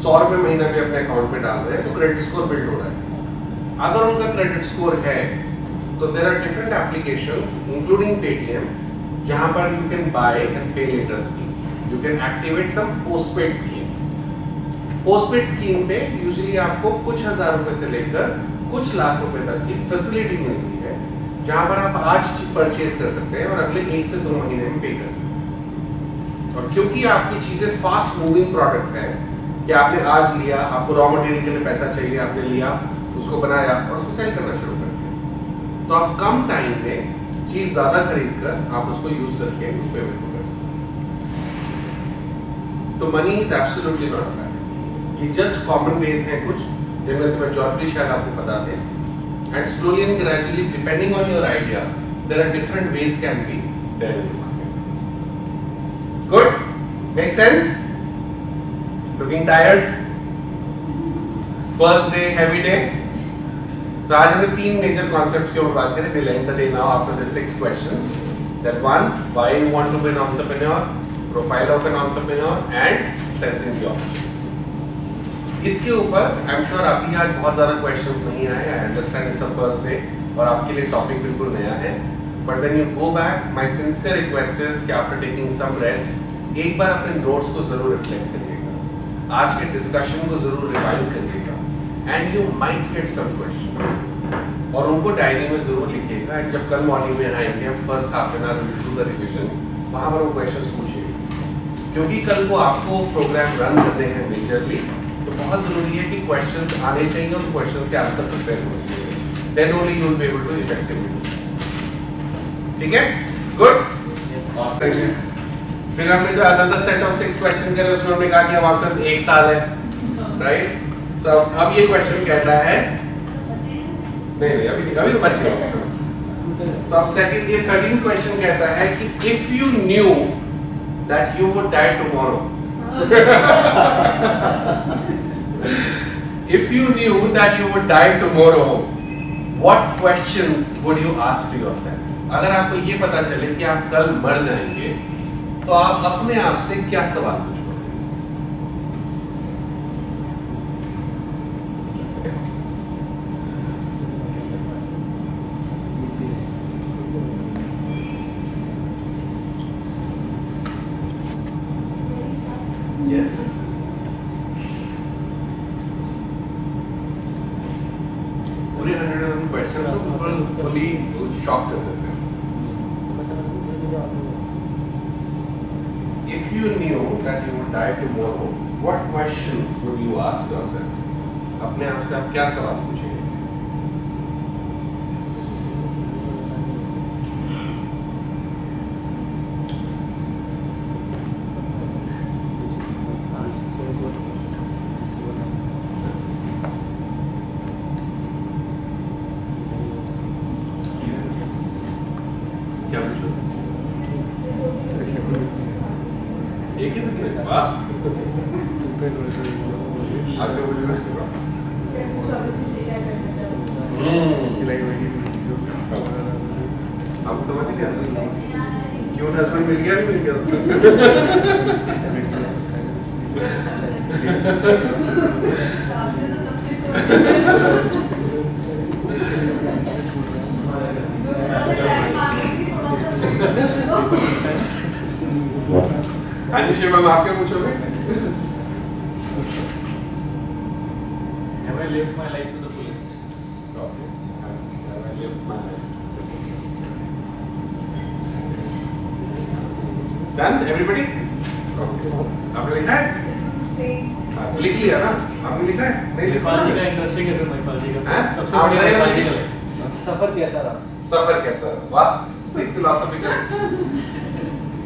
100 रुपए महीना भी अपने अकाउंट में डाल रहे हैं, तो credit score build हो रहा है. अगर उनका क्रेडिट स्कोर है तो there are different applications including Paytm जहां पर you can buy and pay later scheme. You can activate some postpaid scheme. Postpaid scheme पे यूजुअली आपको कुछ हजार रुपए से लेकर कुछ लाख रुपए तक की फैसिलिटी मिलती है जहां पर आप आज परचेज कर सकते हैं और अगले 1 से 2 महीने में पे कर सकते हैं. और क्योंकि आपकी चीजें फास्ट मूविंग प्रोडक्ट है कि आपने आज लिया, आपको रॉ मटेरियल के लिए पैसा चाहिए, आपने लिया, उसको बनाया और उसको सेल करना शुरू कर दिया, तो आप कम टाइम में चीज ज्यादा खरीद कर आप उसको यूज करके उस पेमेंट को कर सकते हैं. तो money is absolutely not bad. ये जस्ट कॉमन वेज हैं कुछ जिनमें से मेजॉरिटी शायद आपको पता थे. And slowly and gradually depending on your idea there are different ways can be there in the market. Good, make sense? Looking tired? First day, heavy day. So आज हमने 3 major concepts के ऊपर बात करें. We'll end the day now after the 6 questions. That one, why you want to be an entrepreneur, profile of an entrepreneur, and sensing the opportunity. इसके ऊपर I'm sure अभी आज बहुत ज़्यादा questions नहीं आए. I understand it's a first day और आपके लिए topic बिल्कुल नया है. But when you go back, my sincere request is कि after taking some rest, एक बार अपने notes को ज़रूर reflect करिएगा. आज के discussion को ज़रूर revive करिएगा. And you might get some questions. और उनको डायरी में जरूर लिखिएगा. जब कल मॉर्निंग में आएंगे हम first half an hour will do the revision, वहाँ पर वो क्वेश्चंस पूछिए, क्योंकि कल को आपको प्रोग्राम रन करने हैं मेजरली, तो बहुत जरूरी है कि क्वेश्चंस आने चाहिए और क्वेश्चंस के आंसर प्रिपेयर होने चाहिए. Then only you will be able to effectively. ठीक है, गुड. फिर हमने जो अनदर सेट ऑफ 6 क्वेश्चन करे उसमें हमने कहा कि अब आपके पास 1 साल है, राइट. सो अब ये क्वेश्चन कहता है, नहीं अभी तो बच गया. So अब सेकंड ये 13 क्वेश्चन कहता है कि if you knew that you would die tomorrow, if you knew that you would die tomorrow, what questions would you ask to yourself? अगर आपको ये पता चले कि आप कल मर जाएंगे, तो आप अपने आप से क्या सवाल पूछोगे? Yes. पूरे 100 क्वेश्चन तो फुली शॉक कर देते हैं. If you knew that you would die tomorrow, what questions would you ask yourself? अपने आप से आप क्या सवाल पूछेंगे? एक ही दिन वाह आगे बोलिए बस आपको समझ नहीं आ रहा क्यों हस्बैंड मिल गया नहीं मिल गया. अनुषा मैम आप क्या पूछोगे? Have I lived my life to the fullest? Okay. Have I lived my life to the fullest? Done? Everybody? Okay. आपने लिखा है? लिख लिया ना? आपने लिखा है? नहीं लिखा. नेपाल जी का इंटरेस्टिंग है सर. नेपाल जी का सबसे आप बढ़िया नहीं नेपाल जी लिखे? का है. सफर कैसा रहा? सफर कैसा रहा? वाह, सही फिलॉसफिकल.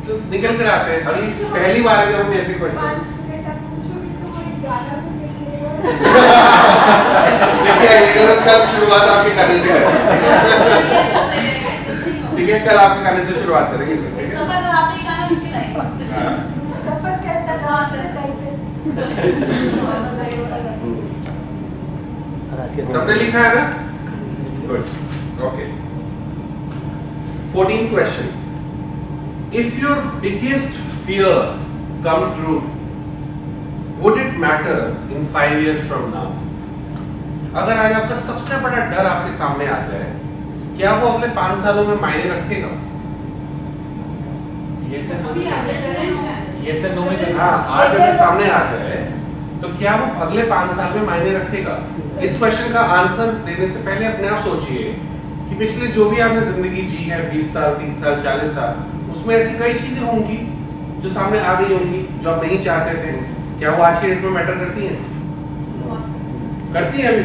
तो निकल कर आते हैं. अभी पहली बार है जब हम ऐसे क्वेश्चन. 5 मिनट आप पूछोगे तो वो एक गाना भी लिखेगा. देखिए अगर कल शुरुआत आपके गाने से करेंगे. ठीक है, कल आपके गाने से शुरुआत करेंगे. सफर आप एक गाना लिख के लाएंगे. सफर कैसा रहा सर टाइटल. सबने लिखा है ना? Good. Okay. 14th question. If your biggest fear come true, would it matter in 5 years from now? अगर आज आपका सबसे बड़ा डर आपके सामने आ जाए, क्या वो अगले 5 सालों में मायने रखेगा? ये सर नो में करना. हाँ, आज अगर सामने आ जाए तो क्या वो अगले 5 साल में मायने रखेगा? इस क्वेश्चन का आंसर देने से पहले अपने आप सोचिए कि पिछले जो भी आपने जिंदगी जी है 20 साल 30 साल 40 साल, उसमें ऐसी कई चीजें होंगी जो सामने आ गई होंगी जो आप नहीं चाहते थे. क्या वो आज की डेट में मैटर करती हैं? करती हैं अभी?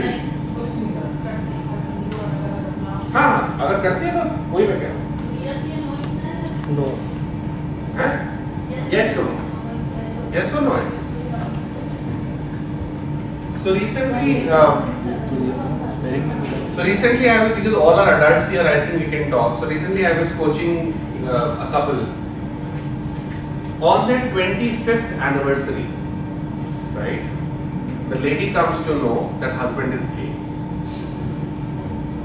हाँ, अगर करती है तो वही मैं कह रहा हूँ. No. Yes or no? Yes or no? So recently, because all are adults here, I think we can talk. So recently, I was coaching a couple on their 25th anniversary, right? The lady comes to know that husband is gay.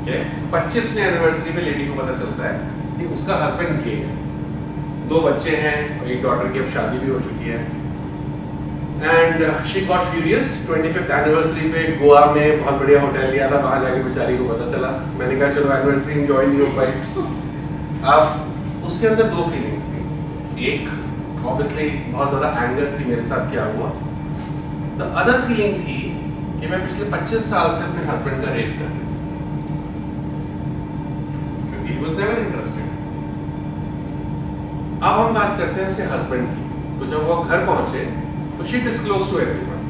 Okay? 25वीं anniversary पे lady को पता चलता है कि उसका husband गे है, 2 बच्चे हैं, एक डॉटर की अब शादी भी हो चुकी है। And she got furious. 25th anniversary पे गोवा में बहुत बढ़िया होटल लिया था, वहां जाके बेचारी को पता चला। मैंने कहा चलो एनिवर्सरी एंजॉय नहीं हो पाई। अब उसके अंदर 2 फीलिंग्स थी। एक ऑब्वियसली बहुत ज्यादा एंगर थी मेरे साथ क्या हुआ। द अदर फीलिंग थी कि मैं पिछले 25 साल से अपने हस्बैंड का रेट कर रही हूँ, क्योंकि ही वाज नेवर इंटरेस्टेड। अब हम बात करते हैं उसके हस्बैंड की। तो जब वो घर पहुंचे तो she disclose to everyone,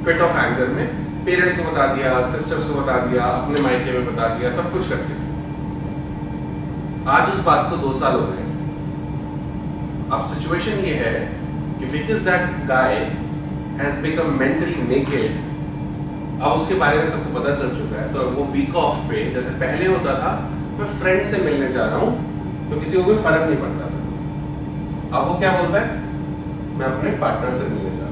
fit of anger में पेरेंट्स को बता दिया, सिस्टर्स को बता दिया, अपने मायके में बता दिया, सब कुछ करके। आज उस बात को 2 साल हो गए। अब सिचुएशन ये है कि because that guy has become mentally naked, अब उसके बारे में सबको पता चल चुका है। तो वो वीक ऑफ पे जैसे पहले होता था मैं फ्रेंड से मिलने जा रहा हूँ तो किसी को कोई फर्क नहीं पड़ता था, अब वो क्या बोलता है, मैं अपने पार्टनर से मिलने जा रहा हूँ।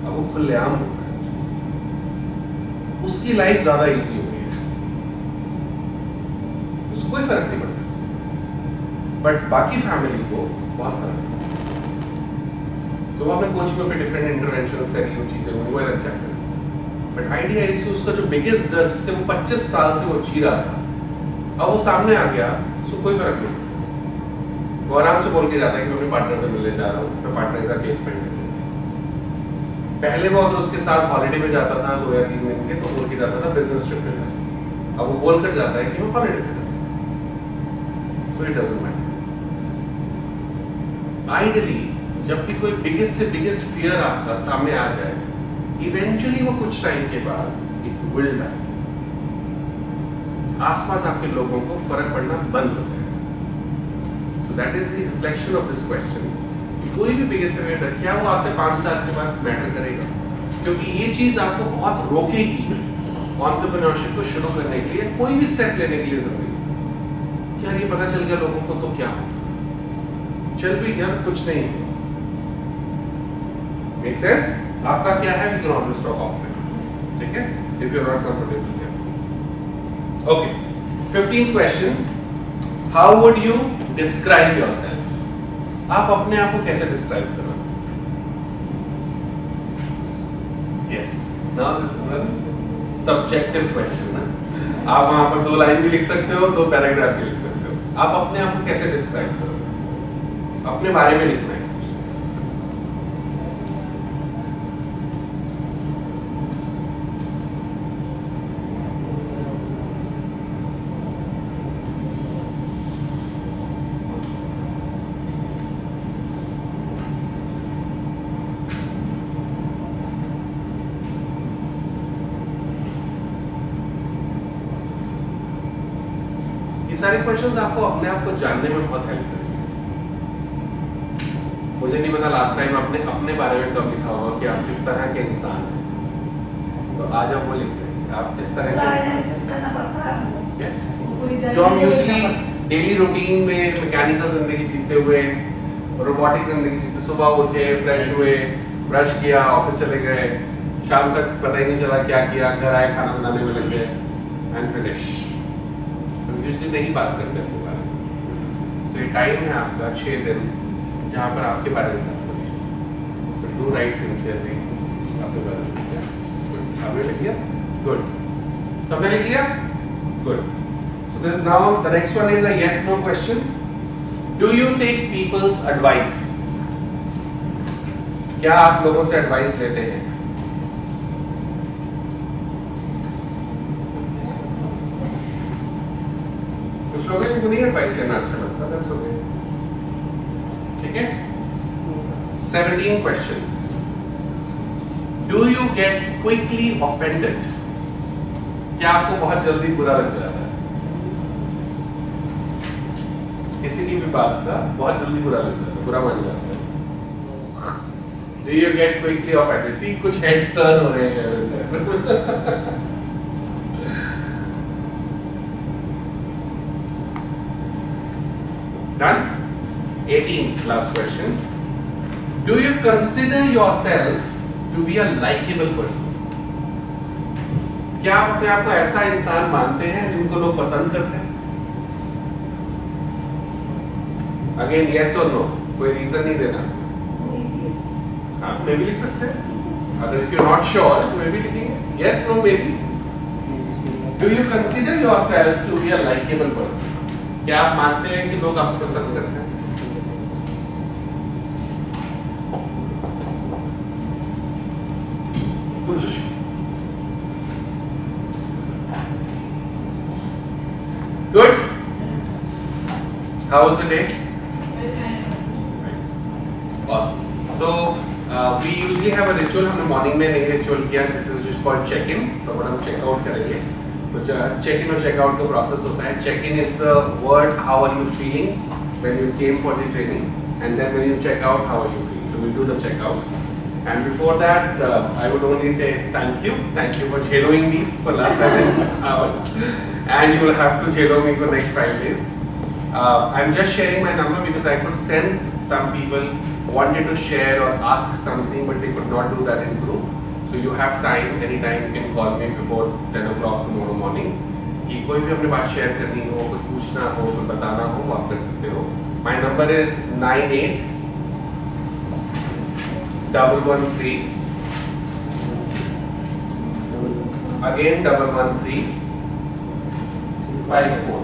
अब वो खुलेआम होता है, उसकी लाइफ ज्यादा इजी हो गई है, उसको कोई फर्क नहीं पड़ता, बट बाकी फैमिली को बहुत फर्क पड़ता। तो वो अपने कोचिंग में डिफरेंट इंटरवेंशंस करी, वो चीजें हुई, वो अलग चैप्टर। बट आइडिया इज उसका जो बिगेस्ट डर जिससे वो 25 साल से वो जी रहा था, अब वो सामने आ गया, उसको कोई फर्क नहीं। वो आराम से बोल के जाता है कि मैं अपने पार्टनर से मिलने जा रहा हूँ, मैं पार्टनर के साथ डे स्पेंड करूँगा। पहले वो अगर उसके साथ हॉलिडे पे जाता था 2 या 3 दिन के, तो बोल के जाता था बिजनेस ट्रिप पे जाता। अब वो बोल कर जाता है कि मैं हॉलिडे पे जाता हूँ। So it doesn't matter. Ideally जब भी कोई बिगेस्ट से बिगेस्ट फियर आपका सामने आ जाए, इवेंचुअली वो कुछ टाइम के बाद इट विल डाई। आसपास आपके लोगों को फर्क पड़ना बंद हो जाएगा। So that is the reflection of this question. कोई भी बिगेस्ट से डर, क्या वो आपसे 5 साल के बाद मैटर करेगा? क्योंकि ये चीज आपको बहुत रोकेगी एंटरप्रेन्योरशिप को शुरू करने के लिए, कोई भी स्टेप लेने के लिए जरूरी। क्या ये पता चल गया लोगों को तो क्या हो, चल भी गया तो कुछ नहीं। Make sense? आपका क्या है, we can always talk offline, ठीक है, if you are not comfortable here. Okay, 15th question, how would you describe yourself? आप अपने आप को कैसे डिस्क्राइब करोगे? Yes, now this is a subjective question. आप वहां पर 2 लाइन भी लिख सकते हो, 2 पैराग्राफ भी लिख सकते हो। आप अपने आप को कैसे डिस्क्राइब करोगे? अपने बारे में लिखना है। सारे क्वेश्चंस आपको अपने आप को जानने में बहुत हेल्प करेंगे। मुझे नहीं पता लास्ट टाइम आपने अपने बारे में कब लिखा होगा कि आप किस तरह के इंसान हैं, तो आज आप वो लिख रहे हैं आप किस तरह के इंसान। यस, जो हम यूजुअली डेली रूटीन में मैकेनिकल जिंदगी जीते हुए, रोबोटिक जिंदगी जीते, सुबह उठे, फ्रेश हुए, ब्रश किया, ऑफिस चले गए, शाम तक पता ही नहीं चला क्या किया, घर आए खाना बनाने में लग गए एंड फिनिश। यूजुअली नहीं बात करते अपने बारे में। सो ये टाइम है आपका 6 दिन जहाँ पर आपके बारे में बात करिए। सो डू राइट सिंसियरली अपने बारे में। गुड, आपने लिख लिया? गुड, सबने लिख लिया? Good. So now the next one is a yes no question. Do you take people's advice? क्या आप लोगों से एडवाइस लेते हैं? कुछ लोगों को नहीं एडवाइस लेना अच्छा लगता, दैट्स ओके, ठीक है। 17 question, do you get quickly offended? क्या आपको बहुत जल्दी बुरा लग जाता है? किसी की भी बात का बहुत जल्दी बुरा लग जाता है, बुरा मान जाता है? Do you get quickly offended? See कुछ हेड्स टर्न हो रहे हैं। Done? 18th last question. Do you consider yourself to be a likable person? क्या आप अपने आप को ऐसा इंसान मानते हैं जिनको लोग पसंद करते हैं? Again, yes or no? कोई रीजन नहीं देना. हाँ, मे भी लिख सकते हैं. अगर if you're not sure, तो मे भी लिखेंगे. Yes, no, maybe. Do you consider yourself to be a likable person? क्या आप मानते हैं कि लोग आपको पसंद करते हैं? Good. How was the day? Awesome. So we usually have a ritual. हमने morning में नहीं ritual किया, जिसे is called check-in. तो अब हम check out करेंगे. तो check-in और check-out का process होता है. Check-in is the word how are you feeling when you came for the training, and then when you check out how are you feeling. So we'll do the check-out. And before that, I would only say thank you for shadowing me for last 7 hours, and you will have to shadow me for next 5 days. I'm just sharing my number because I could sense some people wanted to share or ask something, but they could not do that in group. So you have time, anytime you can call me before 10 o'clock tomorrow morning. कि कोई भी अपनी बात share करनी हो, कुछ पूछना हो, कुछ बताना हो, आप कर सकते हो. My number is 98 113 again 113 54.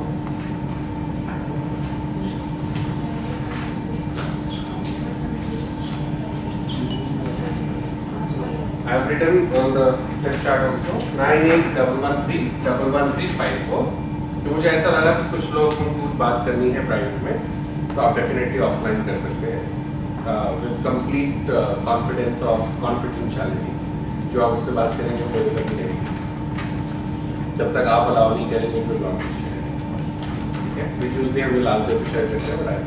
I have written on the left chart also 98 113 54. तो मुझे ऐसा लगा कि कुछ लोग को बात करनी है प्राइवेट में, तो आप डेफिनेटली ऑफलाइन कर सकते हैं. With complete confidence of confidentiality. जो आप उससे बात करेंगे वो मेरे तक मिलेगी. जब तक आप अलाउ नहीं करेंगे फिर लॉन्ग शेयर. ठीक है. फिर ट्यूसडे हम लास्ट डे पे शेयर करते हैं राइट.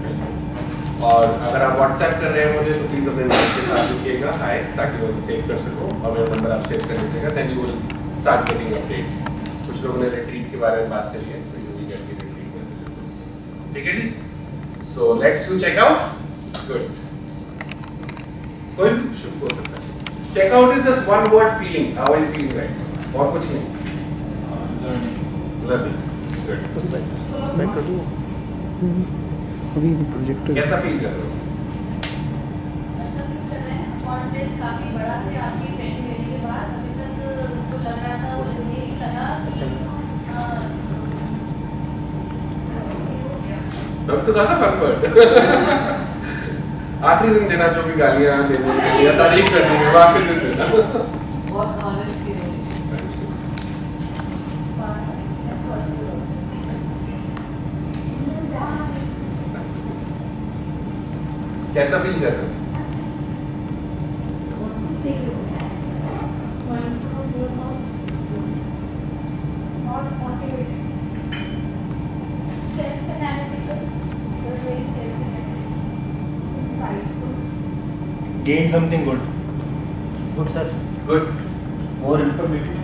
और अगर आप व्हाट्सएप कर रहे हैं मुझे तो प्लीज़ अपने नाम के साथ लिखिएगा हाय, ताकि वो उसे सेव कर सको और मेरा नंबर आप सेव कर लीजिएगा. Then you will start getting updates. कुछ लोगों ने रिट्रीट के बारे में बात करी है, तो you will get retreat messages. ठीक है जी. So let's do check out. Good. कोई भी शुरू हो सकता है. Checkout is just one word feeling. How are you feeling right now? और कुछ नहीं. लर्निंग. गुड. मैं कर दूं अभी प्रोजेक्टर. कैसा फील कर रहे हो? अच्छा फील कर रहे हैं. कॉन्टेस्ट काफी बड़ा है आपकी ट्रेनिंग लेने के बाद. अभी तक जो लग रहा था वो यही लगा कि तब तो ज्यादा बकवास. आखिरी दिन देना जो भी गालियाँ देनी या तारीफ करनी है, आखिरी दिन देना. बहुत ऑनेस्ट थी. कैसा फील कर रहे हो? Gain something good. Good, sir. Good. More informative.